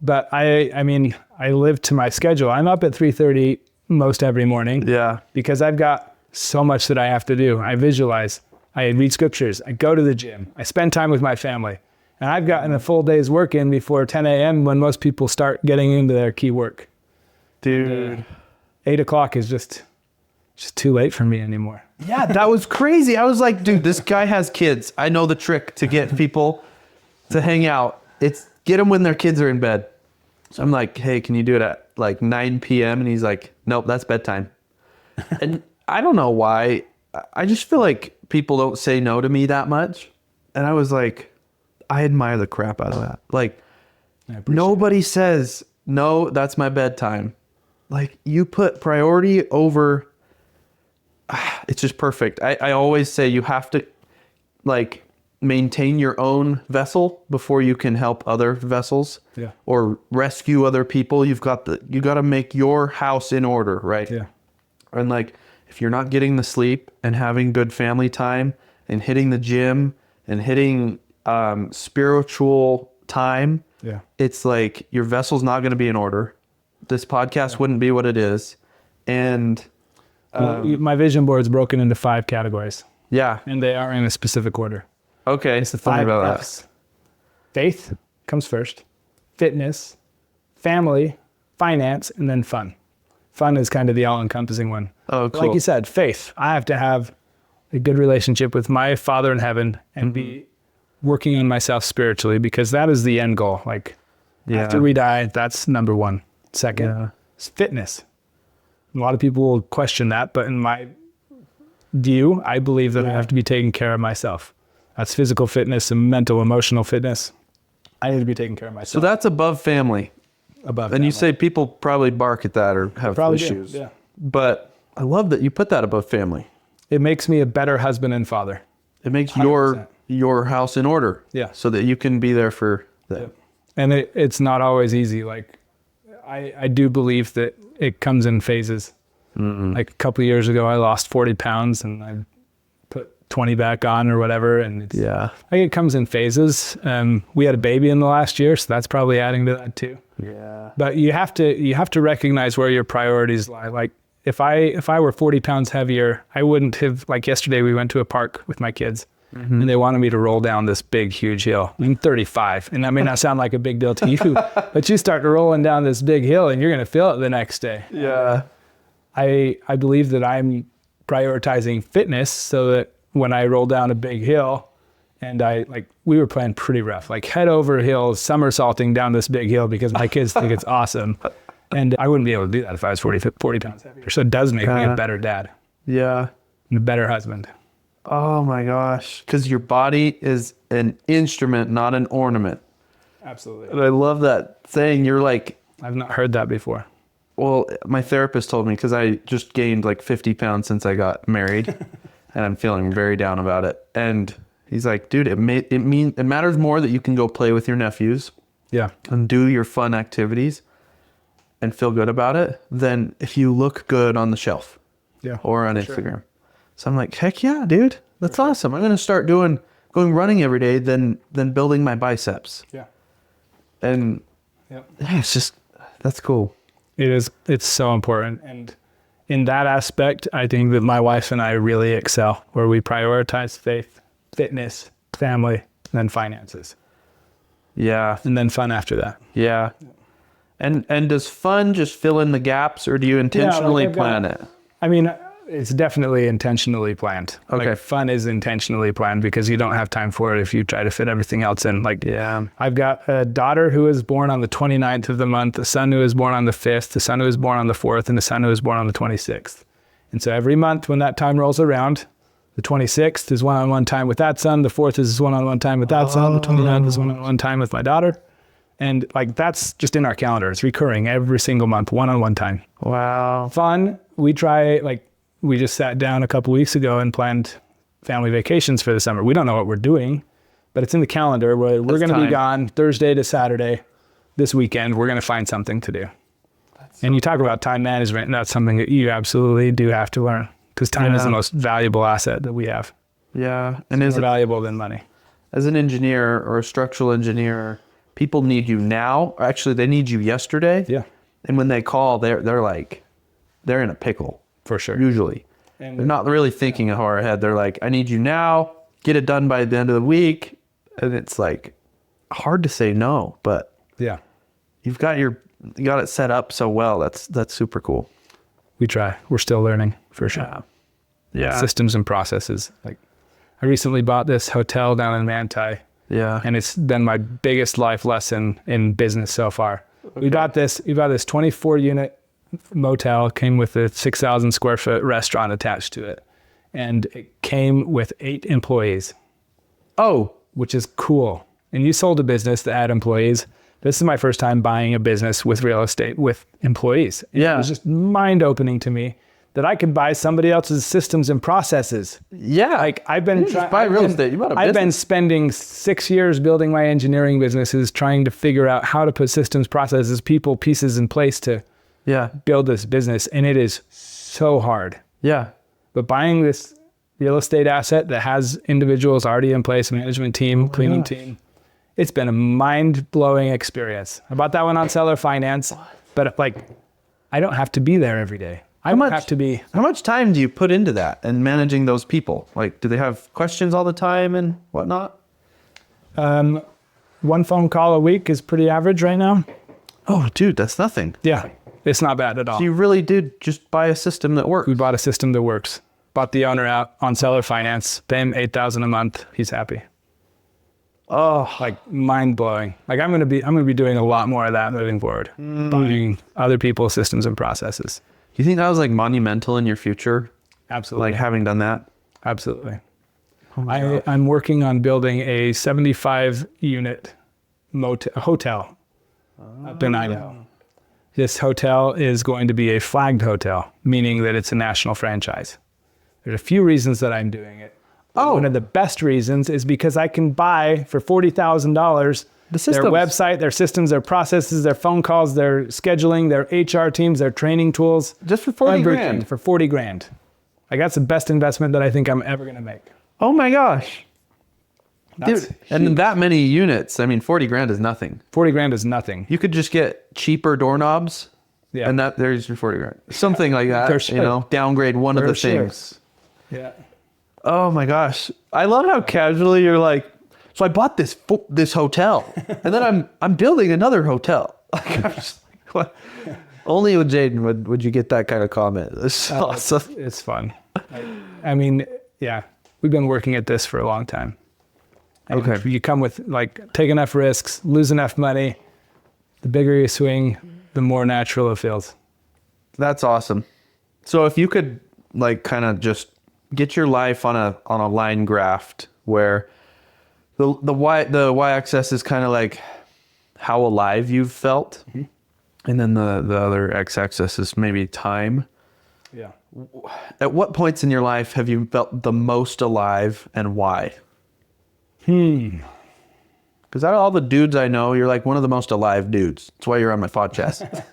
But I mean, I live to my schedule. I'm up at 3:30 most every morning. Yeah. Because I've got so much that I have to do. I visualize, I read scriptures, I go to the gym, I spend time with my family. And I've gotten a full day's work in before 10 a.m. when most people start getting into their key work. Dude. 8 o'clock is just too late for me anymore. Yeah, that was crazy. I was like, dude, this guy has kids. I know the trick to get people to hang out. It's get them when their kids are in bed. So I'm like, hey, can you do it at like 9 p.m.? And he's like, nope, that's bedtime. And I don't know why. I just feel like people don't say no to me that much. And I was like, I admire the crap out of that. Like, nobody says, no, that's my bedtime. Like, you put priority over, it's just perfect. I always say you have to like maintain your own vessel before you can help other vessels or rescue other people. You got to make your house in order, right? Yeah. And like, if you're not getting the sleep and having good family time and hitting the gym and hitting spiritual time. Yeah. It's like your vessel's not going to be in order. This podcast wouldn't be what it is. And My vision board is broken into 5 categories, yeah. and they are in a specific order. Okay. It's the Tell me 5 about F's. Faith comes first, fitness, family, finance, and then fun. Fun is kind of the all-encompassing one. Oh, cool. Like you said, faith. I have to have a good relationship with my Father in heaven and be working on myself spiritually, because that is the end goal. Like after we die, that's number 1. Second is fitness. A lot of people will question that, but in my view, I believe that I have to be taking care of myself. That's physical fitness and mental, emotional fitness. I need to be taking care of myself. So that's above family. Above And family. you say people probably bark at that or have Probably do, issues. yeah. But I love that you put that above family. It makes me a better husband and father. It makes 100%. your house in order. Yeah. So that you can be there for them. And it's not always easy. Like I do believe that it comes in phases. Like a couple of years ago, I lost 40 pounds and I put 20 back on or whatever. And it's, Yeah. like it comes in phases. We had a baby in the last year, so that's probably adding to that too. Yeah. But you have to recognize where your priorities lie. Like if I were 40 pounds heavier, I wouldn't have, like yesterday we went to a park with my kids and they wanted me to roll down this big, huge hill. I'm 35 and that may not sound like a big deal to you, but you start rolling down this big hill and you're going to feel it the next day. Yeah. I believe that I'm prioritizing fitness so that when I roll down a big hill and we were playing pretty rough, like head over heels, somersaulting down this big hill because my kids think it's awesome. And I wouldn't be able to do that if I was 40 pounds heavier. So it does make me a better dad Yeah. and a better husband. Oh my gosh. Because your body is an instrument, not an ornament. Absolutely. And I love that saying. You're like, I've not heard that before. well, my therapist told me, because I just gained like 50 pounds since I got married and I'm feeling very down about it. And he's like, dude, it matters more that you can go play with your nephews Yeah. and do your fun activities and feel good about it than if you look good on the shelf Yeah. or on Instagram. So I'm like, heck yeah, dude, that's awesome. I'm going to start going running every day than building my biceps. Yeah. And Yep. yeah, it's just, that's cool. It's so important. And in that aspect, I think that my wife and I really excel, where we prioritize faith, fitness, family, then finances, Yeah. and then fun after that. Yeah. And does fun just fill in the gaps, or do you intentionally I've got- plan it? I mean, it's definitely intentionally planned. Okay. Like fun is intentionally planned because you don't have time for it if you try to fit everything else in. Like, Yeah. I've got a daughter who was born on the 29th of the month, a son who was born on the 5th, the son who was born on the 4th, and the son who was born on the 26th. And so every month when that time rolls around, the 26th is one-on-one time with that son, the 4th is one-on-one time with that son, the 29th is one-on-one time with my daughter. And like that's just in our calendar. It's recurring every single month, one-on-one time. Wow. Fun, we try, like we just sat down a couple weeks ago and planned family vacations for the summer. We don't know what we're doing, but it's in the calendar. We're going to be gone Thursday to Saturday this weekend. We're going to find something to do. And you talk about time management, and that's something that you absolutely do have to learn, because time is the most valuable asset that we have. Yeah. And More valuable than money. as an engineer or a structural engineer, people need you now. Or actually, they need you yesterday. Yeah, And when they call, they're like, they're in a pickle. for sure. Usually. And They're not really thinking far ahead. They're like, I need you now, get it done by the end of the week. And it's like hard to say no, but yeah, you got it set up so well. That's super cool. we try. We're still learning for sure. Yeah. Systems and processes. Like I recently bought this hotel down in Manti, Yeah. and it's been my biggest life lesson in business so far. We bought this 24 unit motel, came with a 6,000 square foot restaurant attached to it. And it came with 8 employees, Oh, which is cool. And you sold a business that had employees. This is my first time buying a business with real estate with employees. Yeah. It was just mind opening to me that I could buy somebody else's systems and processes. yeah. Like I've been just buy real estate. You bought a I've been business. spending 6 years building my engineering businesses, trying to figure out how to put systems, processes, people, pieces in place to Yeah. build this business. And it is so hard. Yeah. But buying this real estate asset that has individuals already in place, management team, cleaning team, It's been a mind-blowing experience. I bought that one on seller finance, but like, I don't have to be there every day. I don't have to be. How much time do you put into that and managing those people? Like, do they have questions all the time and whatnot? One phone call a week is pretty average right now. Oh, dude, that's nothing. Yeah, it's not bad at all. So you really did just buy a system that works. We bought a system that works. Bought the owner out on seller finance, pay him $8,000 a month. He's happy. Oh, like mind-blowing. Like I'm gonna be doing a lot more of that moving forward. Buying other people's systems and processes. You think that was like monumental in your future? Absolutely. Like having done that? Absolutely. I'm working on building a 75 unit hotel up in Idaho. This hotel is going to be a flagged hotel, meaning that it's a national franchise. There's a few reasons that I'm doing it. Oh, one of the best reasons is because I can buy for $40,000 their website, their systems, their processes, their phone calls, their scheduling, their HR teams, their training tools. Just for 40 grand? For 40 grand. Like that's the best investment that I think I'm ever going to make. Oh my gosh. Dude, and that many units, I mean, 40 grand is nothing. 40 grand is nothing. You could just get cheaper doorknobs. Yeah. And there's your 40 grand. Something like that, sure. you know, downgrade one of the things. Yeah. Oh my gosh. I love how casually you're like, so I bought this hotel and then I'm building another hotel. Like, I'm just like, what? Only with Jaiden would you get that kind of comment. It's awesome. It's fun. I mean, yeah, we've been working at this for a long time. And okay. You come with like, take enough risks, lose enough money. The bigger you swing, the more natural it feels. That's awesome. So if you could like kind of just get your life on a line graph where the y-axis is kind of like how alive you've felt, and then the other x-axis is maybe time. Yeah. At what points in your life have you felt the most alive and why? Because out of all the dudes I know, you're like one of the most alive dudes. That's why you're on my podcast.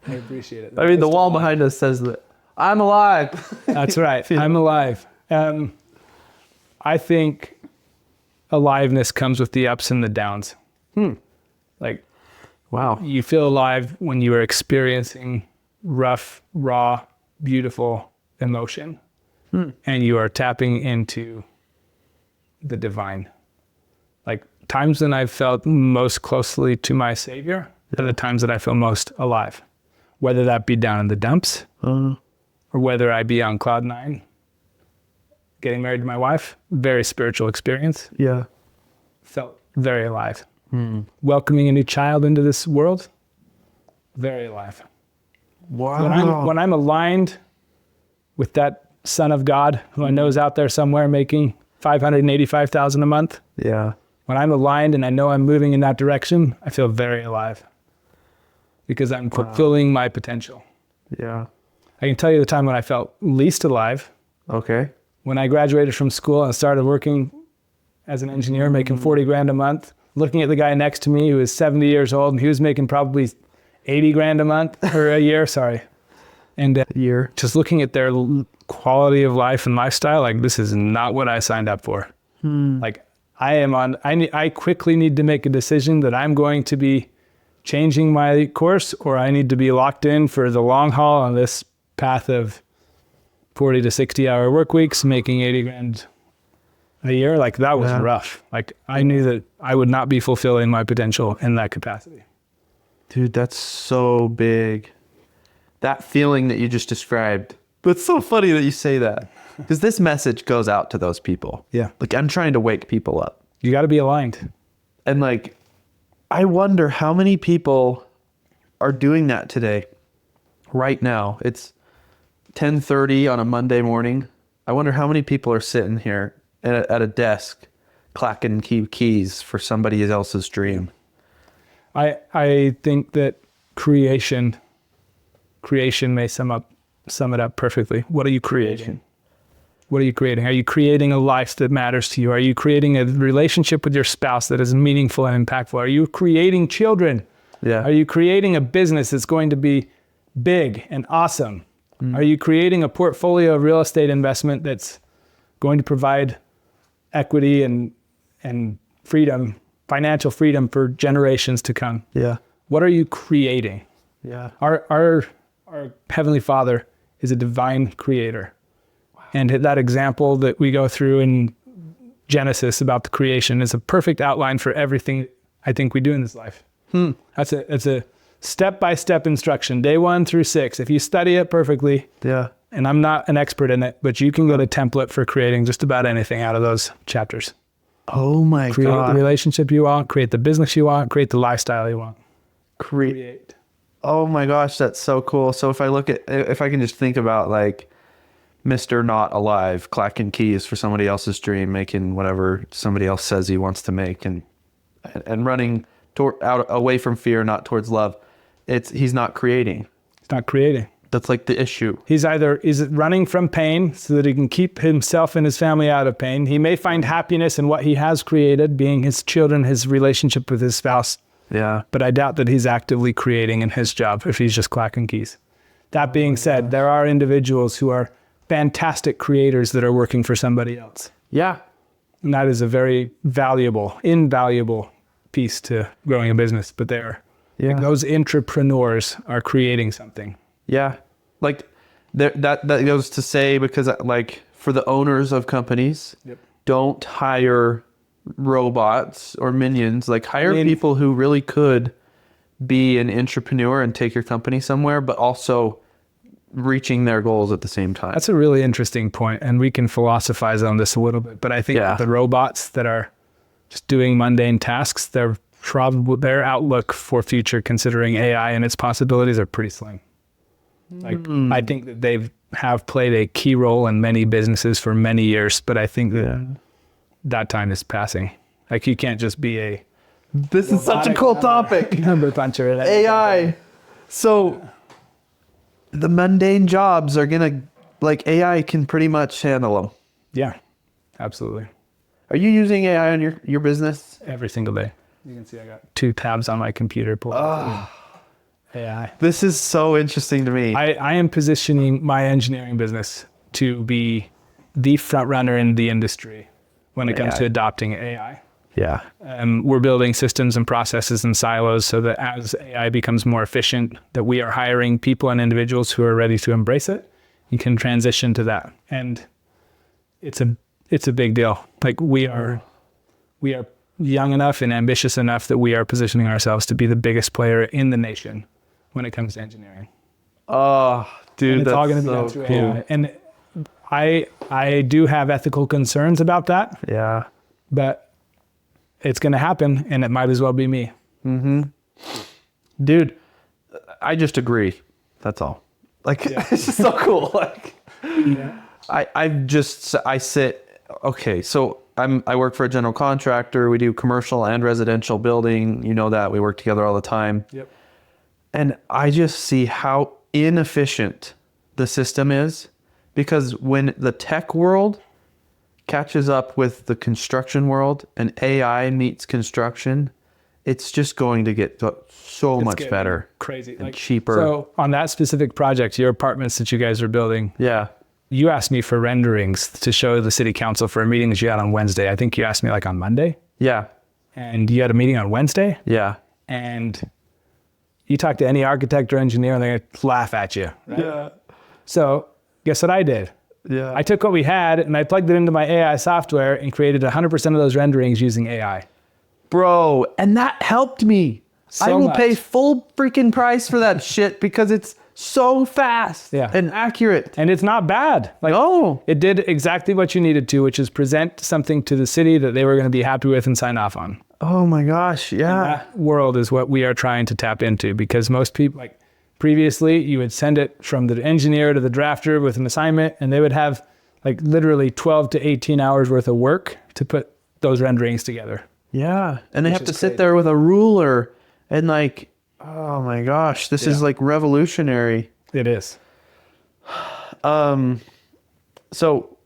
I appreciate it. I mean, the wall behind us says that I'm alive. That's right. I'm alive. I think aliveness comes with the ups and the downs. Like, wow. You feel alive when you are experiencing rough, raw, beautiful emotion. And you are tapping into the divine. Like times when I've felt most closely to my Savior are the times that I feel most alive. Whether that be down in the dumps or whether I be on cloud nine. Getting married to my wife, very spiritual experience. Yeah. Felt very alive. Welcoming a new child into this world, very alive. Wow. When I'm aligned with that Son of God, who I know is out there somewhere making $585,000 a month. Yeah. When I'm aligned and I know I'm moving in that direction, I feel very alive because I'm fulfilling my potential. Yeah. I can tell you the time when I felt least alive. Okay. When I graduated from school and started working as an engineer, making 40 grand a month, looking at the guy next to me who was 70 years old and he was making probably 80 grand a month or a year, sorry. And just looking at their quality of life and lifestyle, like this is not what I signed up for. Like I quickly need to make a decision that I'm going to be changing my course or I need to be locked in for the long haul on this path of 40 to 60 hour work weeks, making 80 grand a year. Like that was rough. Like I knew that I would not be fulfilling my potential in that capacity. Dude, that's so big. That feeling that you just described. But it's so funny that you say that because this message goes out to those people. Yeah. Like I'm trying to wake people up. You got to be aligned. And like, I wonder how many people are doing that today. Right now, it's 10:30 on a Monday morning. I wonder how many people are sitting here at a desk clacking keys for somebody else's dream. I think that creation may sum it up perfectly. What are you creating? What are you creating? Are you creating a life that matters to you? Are you creating a relationship with your spouse that is meaningful and impactful? Are you creating children? Yeah. Are you creating a business that's going to be big and awesome? Are you creating a portfolio of real estate investment that's going to provide equity and freedom financial freedom for generations to come. Yeah. What are you creating? Yeah. Our Heavenly Father is a divine creator. Wow. And that example that we go through in Genesis about the creation is a perfect outline for everything I think we do in this life. It's a step-by-step instruction, day 1 through 6. If you study it perfectly, Yeah. and I'm not an expert in it, but you can get a template for creating just about anything out of those chapters. Oh my Create God. the relationship you want, create the business you want, create the lifestyle you want. Create. Oh my gosh, that's so cool. So if I can just think about like Mr. Not Alive, clacking keys for somebody else's dream, making whatever somebody else says he wants to make, and running away from fear, not towards love. He's not creating. It's not creating. That's like the issue. He's running from pain so that he can keep himself and his family out of pain. He may find happiness in what he has created, being his children, his relationship with his spouse. Yeah. But I doubt that he's actively creating in his job if he's just clacking keys. That being said, there are individuals who are fantastic creators that are working for somebody else. Yeah. And that is a very invaluable piece to growing a business. But those entrepreneurs are creating something. Yeah. Like that goes to say, because like for the owners of companies, don't hire robots or minions, like hire people who really could be an entrepreneur and take your company somewhere, but also reaching their goals at the same time. That's a really interesting point, and we can philosophize on this a little bit, but I think the robots that are just doing mundane tasks, their outlook for future, considering AI and its possibilities, are pretty slim. Like, I think that they have played a key role in many businesses for many years, but I think that time is passing. Like, you can't just be This is such a cool topic. number puncher. AI. So the mundane jobs are like AI can pretty much handle them. Yeah, absolutely. Are you using AI on your business? Every single day. You can see I got 2 tabs on my computer pulled up. AI. This is so interesting to me. I am positioning my engineering business to be the front runner in the industry when it comes to adopting AI. Yeah. We're building systems and processes and silos so that as AI becomes more efficient, that we are hiring people and individuals who are ready to embrace it. You can transition to that. And it's a big deal. Like, we are young enough and ambitious enough that we are positioning ourselves to be the biggest player in the nation when it comes to engineering. Oh, dude, it's all going to be done through AI. And I do have ethical concerns about that. Yeah. But it's going to happen, and it might as well be me. Mm-hmm. Dude, I just agree. That's all. Like, it's just so cool. Like, I sit, okay, so I work for a general contractor. We do commercial and residential building. You know that. We work together all the time. Yep. And I just see how inefficient the system is, because when the tech world catches up with the construction world and AI meets construction, it's just going to get so much better. Crazy. And cheaper. So on that specific project, your apartments that you guys are building, you asked me for renderings to show the city council for a meeting that you had on Wednesday. I think you asked me like on Monday. Yeah. And you had a meeting on Wednesday. Yeah. And you talk to any architect or engineer and they're going to laugh at you. Right? Yeah. So guess what I did? Yeah. I took what we had and I plugged it into my AI software and created 100% of those renderings using AI. Bro, and that helped me. I will pay full freaking price for that shit because it's so fast and accurate. And it's not bad. Like, it did exactly what you needed to, which is present something to the city that they were going to be happy with and sign off on. Oh my gosh, yeah. And that world is what we are trying to tap into, because most people, like previously, you would send it from the engineer to the drafter with an assignment, and they would have like literally 12 to 18 hours worth of work to put those renderings together. Yeah, and they have to sit there with a ruler and like, oh my gosh, this is like revolutionary. It is. So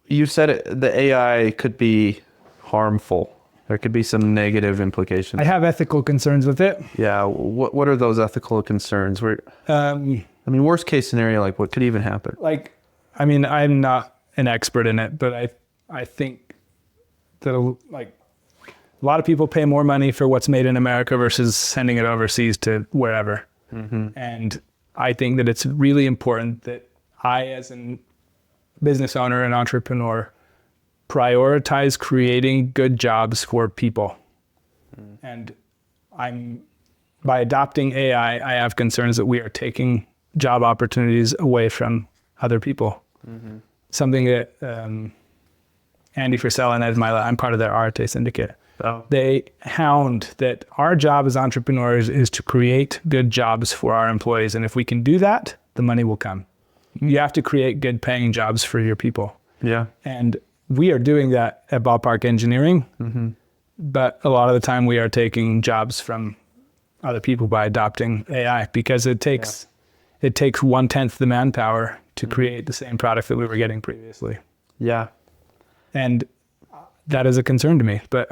you said the AI could be harmful. There could be some negative implications. I have ethical concerns with it. Yeah. What are those ethical concerns? I mean, worst case scenario, like what could even happen? Like, I mean, I'm not an expert in it, but I think that like A lot of people pay more money for what's made in America versus sending it overseas to wherever. And I think that it's really important that I, as a business owner and entrepreneur, prioritize creating good jobs for people. And by adopting AI, I have concerns that we are taking job opportunities away from other people. Something that Andy Frisell and Ed Mila, I'm part of their Arte syndicate. Oh. They hound that our job as entrepreneurs is to create good jobs for our employees. And if we can do that, the money will come. You have to create good paying jobs for your people. Yeah. And we are doing that at Ballpark Engineering. But a lot of the time we are taking jobs from other people by adopting AI, because it takes 1/10 the manpower to create the same product that we were getting previously. Yeah. And that is a concern to me. But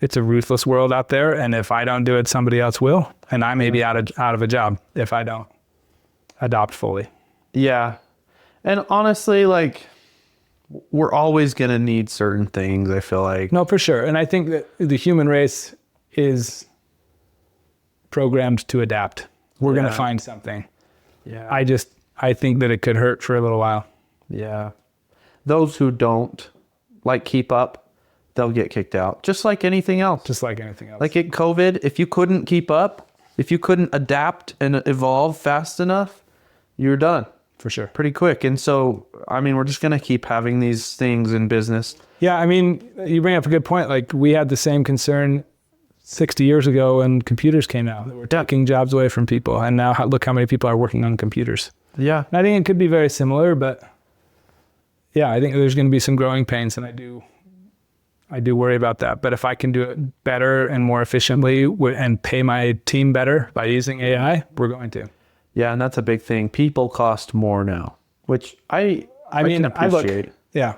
it's a ruthless world out there, and if I don't do it, somebody else will, and I may be out of a job if I don't adopt fully. Yeah. And honestly, like, we're always going to need certain things, I feel like. No, for sure. And I think that the human race is programmed to adapt. We're going to find something. Yeah. I think that it could hurt for a little while. Yeah. Those who don't keep up, they'll get kicked out. Just like anything else. Just like anything else. Like in COVID, if you couldn't keep up, if you couldn't adapt and evolve fast enough, you're done. For sure. Pretty quick. And so, I mean, we're just going to keep having these things in business. Yeah, I mean, you bring up a good point. Like, we had the same concern 60 years ago when computers came out. They were taking jobs away from people. And now look how many people are working on computers. Yeah. And I think it could be very similar, but yeah, I think there's going to be some growing pains, and I do worry about that. But if I can do it better and more efficiently and pay my team better by using AI, we're going to. Yeah, and that's a big thing. People cost more now, which I can appreciate. Yeah.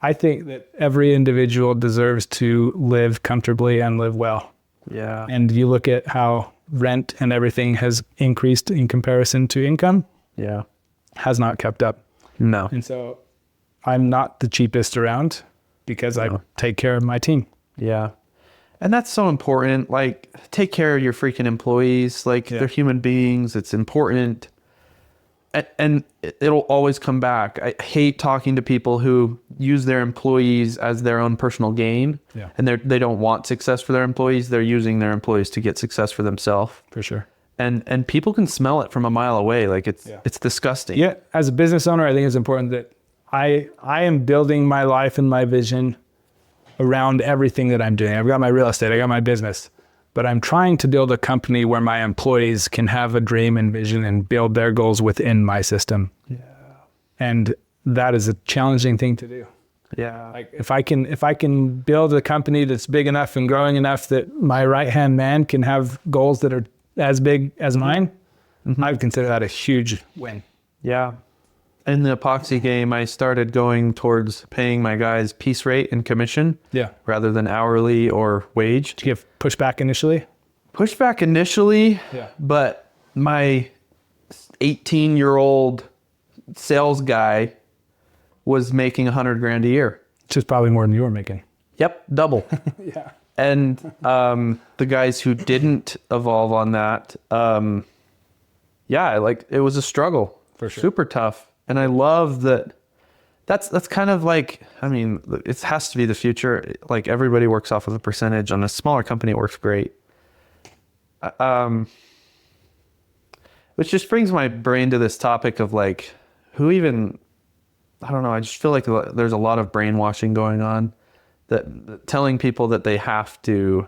I think that every individual deserves to live comfortably and live well. Yeah. And you look at how rent and everything has increased in comparison to income. Yeah. Has not kept up. No. And so I'm not the cheapest around because I take care of my team. Yeah. And that's so important. Like, take care of your freaking employees. Like, they're human beings. It's important. And it'll always come back. I hate talking to people who use their employees as their own personal gain. Yeah. And they don't want success for their employees. They're using their employees to get success for themselves. For sure. And people can smell it from a mile away. Like, it's disgusting. Yeah. As a business owner, I think it's important that I am building my life and my vision around everything that I'm doing. I've got my real estate, I got my business, but I'm trying to build a company where my employees can have a dream and vision and build their goals within my system. Yeah. And that is a challenging thing to do. Yeah. Like, if I can build a company that's big enough and growing enough that my right-hand man can have goals that are as big as mine, I would consider that a huge win. Yeah. In the epoxy game, I started going towards paying my guys piece rate and commission rather than hourly or wage. Did you give pushback initially? Pushback initially, but my 18-year-old sales guy was making $100,000 a year. Which is probably more than you were making. Yep, double. Yeah. And the guys who didn't evolve on that, it was a struggle. For sure. Super tough. And I love that. That's kind of like, I mean, it has to be the future. Like, everybody works off of a percentage. On a smaller company, it works great. Which just brings my brain to this topic of, like, I don't know. I just feel like there's a lot of brainwashing going on, that telling people that they have to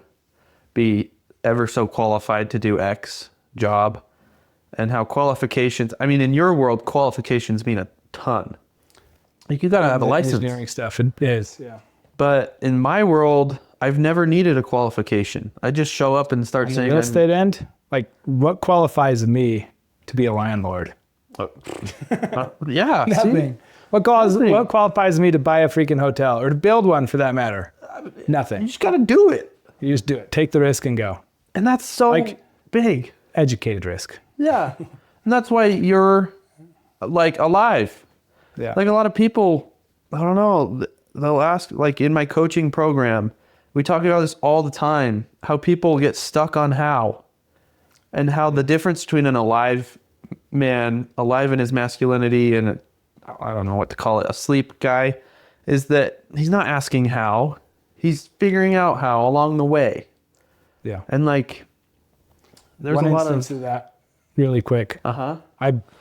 be ever so qualified to do X job. And how qualifications, I mean, in your world, qualifications mean a ton. Like, you got to have a license. Engineering stuff, it is, yeah. But in my world, I've never needed a qualification. I just show up and start saying... real estate end, like, what qualifies me to be a landlord? Yeah. Nothing. What qualifies me to buy a freaking hotel or to build one, for that matter? Nothing. You just got to do it. You just do it. Take the risk and go. And that's so big. Educated risk. Yeah. And that's why you're, like, alive. Yeah. Like, a lot of people, I don't know, they'll ask, like, in my coaching program, We talk about this all the time, how people get stuck on how, and how the difference between an alive man, alive in his masculinity, and I don't know what to call it, a sleep guy, is that he's not asking how, he's figuring out how along the way. Yeah. And like, there's One a lot instance of of that really quick. uh-huh.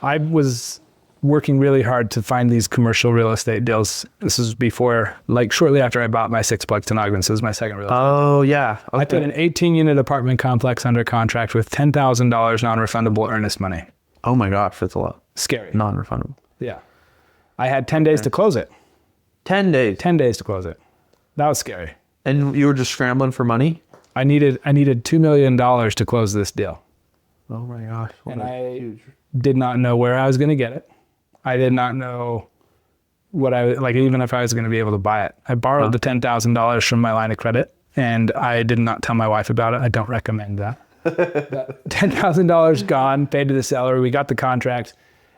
I was working really hard to find these commercial real estate deals. This was before, like shortly after I bought my sixplex in Ogden. So it was my second real estate. Oh yeah. Okay. I put an 18-unit apartment complex under contract with $10,000 non-refundable earnest money. Oh my gosh, that's a lot. Scary. Non-refundable. Yeah. I had 10 days to close it. 10 days. 10 days to close it. That was scary. And you were just scrambling for money? I needed $2 million to close this deal. Oh my gosh. And I did not know where I was going to get it. I did not know what even if I was going to be able to buy it. I borrowed the $10,000 from my line of credit, and I did not tell my wife about it. I don't recommend that. But $10,000 gone, paid to the seller. We got the contract,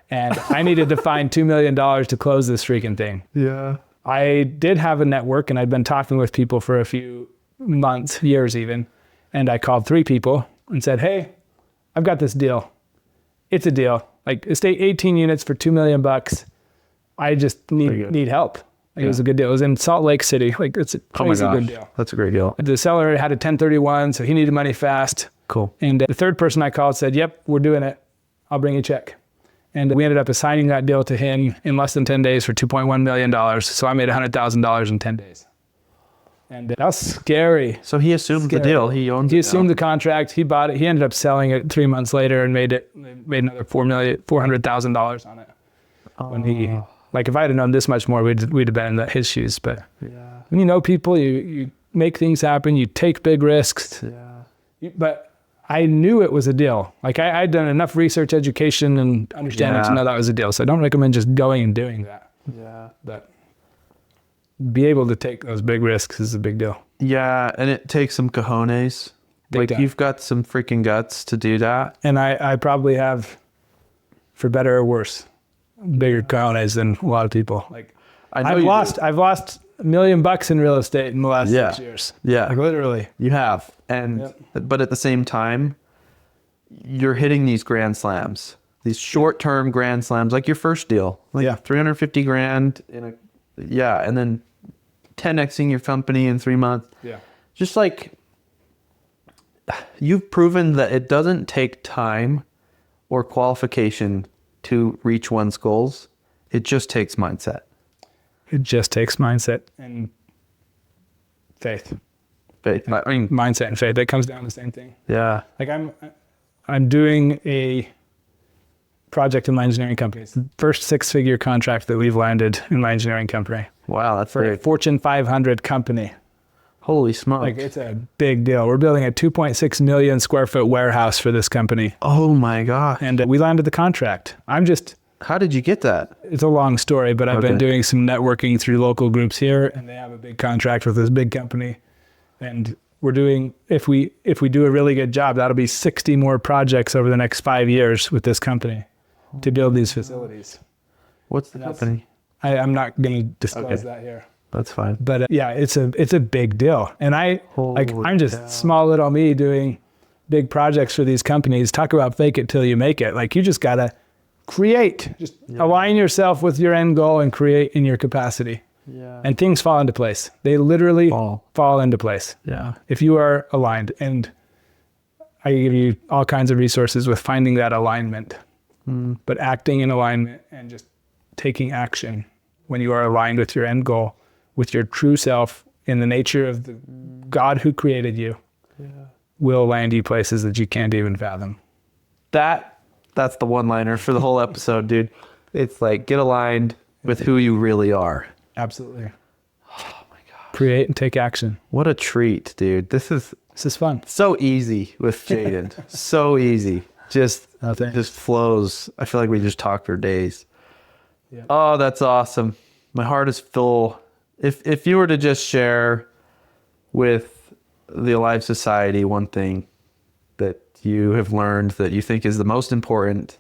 and I needed to find $2 million to close this freaking thing. Yeah. I did have a network, and I'd been talking with people for a few months, years even, and I called 3 people and said, hey, I've got this deal. It's a deal. Like, estate 18 units for $2 million. I just need help. Like, it was a good deal. It was in Salt Lake City. Like, it's a crazy good deal. That's a great deal. The seller had a 1031, so he needed money fast. Cool. And the third person I called said, yep, we're doing it. I'll bring you a check. And we ended up assigning that deal to him in less than 10 days for $2.1 million. So I made $100,000 in 10 days. And that was scary. So he assumed the deal. He owned it. He assumed the contract. He bought it. He ended up selling it 3 months later and made another $400,000 on it. When he, like, if I had known this much more, we'd have been in his shoes. But when you know people, you make things happen. You take big risks. Yeah. But I knew it was a deal. Like, I'd done enough research, education, and understanding to know that was a deal. So I don't recommend just going and doing that. Yeah. But be able to take those big risks is a big deal. Yeah, and it takes some cojones. Big time. You've got some freaking guts to do that. And I probably have, for better or worse, bigger cojones than a lot of people. Like, I've lost $1 million in real estate in the last 6 years. Yeah. Like, literally. You have. And but at the same time, you're hitting these grand slams. These short-term grand slams, like your first deal. Like 350 grand in a and then 10xing your company in 3 months. Yeah. Just like, you've proven that it doesn't take time or qualification to reach one's goals. It just takes mindset. It just takes mindset and faith. I mean, Mindset and faith. That comes down to the same thing. yeah. Like, I'm doing a project in my engineering company. It's the first 6-figure contract that we've landed in my engineering company. Wow, that's For a great. Fortune 500 company. Holy smokes. Like, it's a big deal. We're building a 2.6 million square foot warehouse for this company. Oh my gosh. And we landed the contract. How did you get that? It's a long story, but I've been doing some networking through local groups here, and they have a big contract with this big company. And we're doing, if we do a really good job, that'll be 60 more projects over the next 5 years with this company to build these facilities. What's the company? I'm not going to disclose that here. That's fine. But it's a big deal. And I'm just small little me doing big projects for these companies. Talk about fake it till you make it. Like, you just got to create, align yourself with your end goal and create in your capacity. Yeah. And things fall into place. They literally fall into place. Yeah. If you are aligned. And I give you all kinds of resources with finding that alignment, but acting in alignment and just taking action when you are aligned with your end goal, with your true self in the nature of the God who created you, will land you places that you can't even fathom. That's the one-liner for the whole episode, dude. It's like, get aligned with who you really are. Absolutely. Oh my God. Create and take action. What a treat, dude. This is fun. So easy with Jaiden. So easy. Just flows. I feel like we just talk for days. Yeah. Oh, that's awesome. My heart is full. If you were to just share with the Alive Society one thing that you have learned that you think is the most important,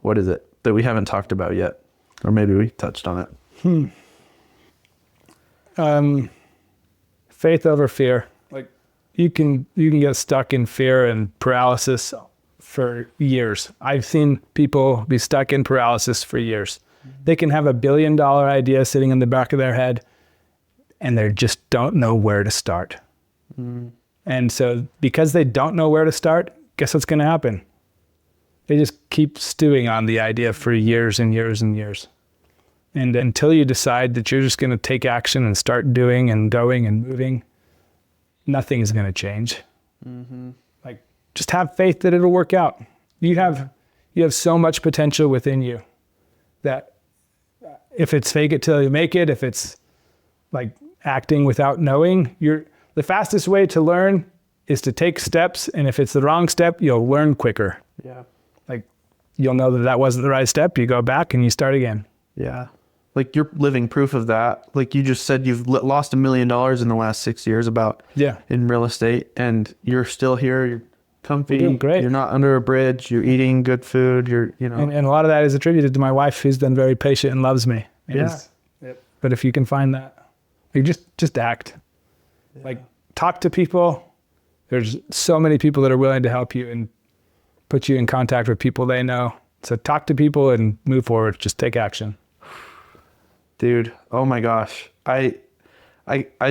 what is it that we haven't talked about yet? Or maybe we touched on it. faith over fear. Like you can get stuck in fear and paralysis for years. I've seen people be stuck in paralysis for years. They can have $1 billion idea sitting in the back of their head and they just don't know where to start. And so because they don't know where to start, guess what's going to happen? They just keep stewing on the idea for years and years and years. And until you decide that you're just going to take action and start doing and going and moving, nothing is going to change. Like, just have faith that it'll work out. You have so much potential within you that if it's fake it till you make it, if it's like acting without knowing, the fastest way to learn is to take steps. And if it's the wrong step, you'll learn quicker. Yeah. Like you'll know that wasn't the right step. You go back and you start again. Yeah. Like you're living proof of that. Like you just said, you've lost $1 million in the last 6 years in real estate, and you're still here. You're comfy. You're doing great. You're not under a bridge. You're eating good food. And a lot of that is attributed to my wife, who's been very patient and loves me. Yeah. But if you can find that, you just act. Yeah. Like talk to people. There's so many people that are willing to help you and put you in contact with people they know. So talk to people and move forward. Just take action. Dude, oh my gosh. I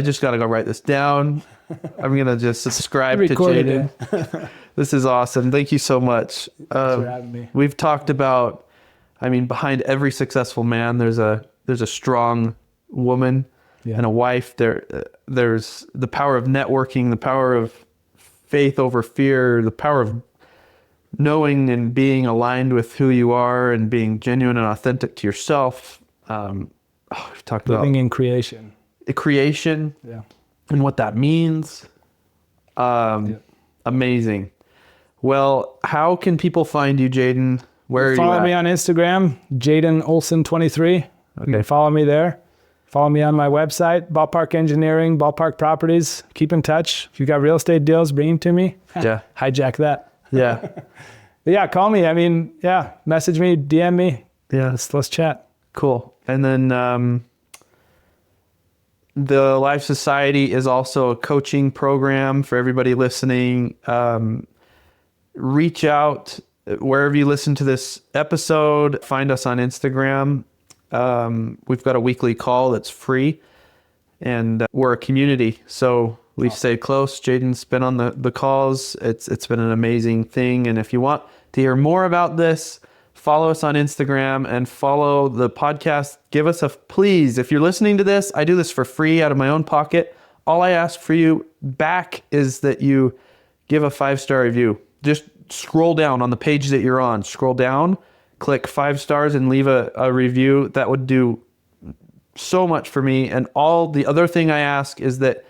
just got to go write this down. I'm going to just subscribe to Jaiden. This is awesome. Thank you so much. Thanks for having me. We've talked about, behind every successful man, there's a strong woman and a wife. There's the power of networking, the power of faith over fear, the power of knowing and being aligned with who you are and being genuine and authentic to yourself. We've talked living about in creation, and what that means. Amazing. Well, how can people find you, Jaiden? Where are you follow at? me on Instagram, Jaiden Olsen 23. You can follow me there. Follow me on my website, Ballpark Engineering, Ballpark Properties. Keep in touch. If you got real estate deals, bring them to me. Yeah. Hijack that. Yeah. But yeah, call me. Message me, DM me. Yeah. Let's chat. Cool. And then the Life Society is also a coaching program for everybody listening. Reach out wherever you listen to this episode. Find us on Instagram. We've got a weekly call that's free, and we're a community. So we've stayed close. Jaiden's been on the calls. It's been an amazing thing. And if you want to hear more about this, follow us on Instagram and follow the podcast. Give us please, if you're listening to this, I do this for free out of my own pocket. All I ask for you back is that you give a 5-star review. Just scroll down on the page that you're on. Scroll down, click 5 stars and leave a review. That would do so much for me. And all the other thing I ask is that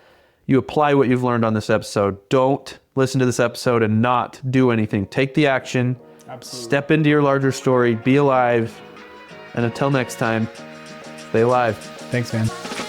you apply what you've learned on this episode. Don't listen to this episode and not do anything. Take the action. Absolutely. Step into your larger story. Be alive. And until next time, stay alive. Thanks, man.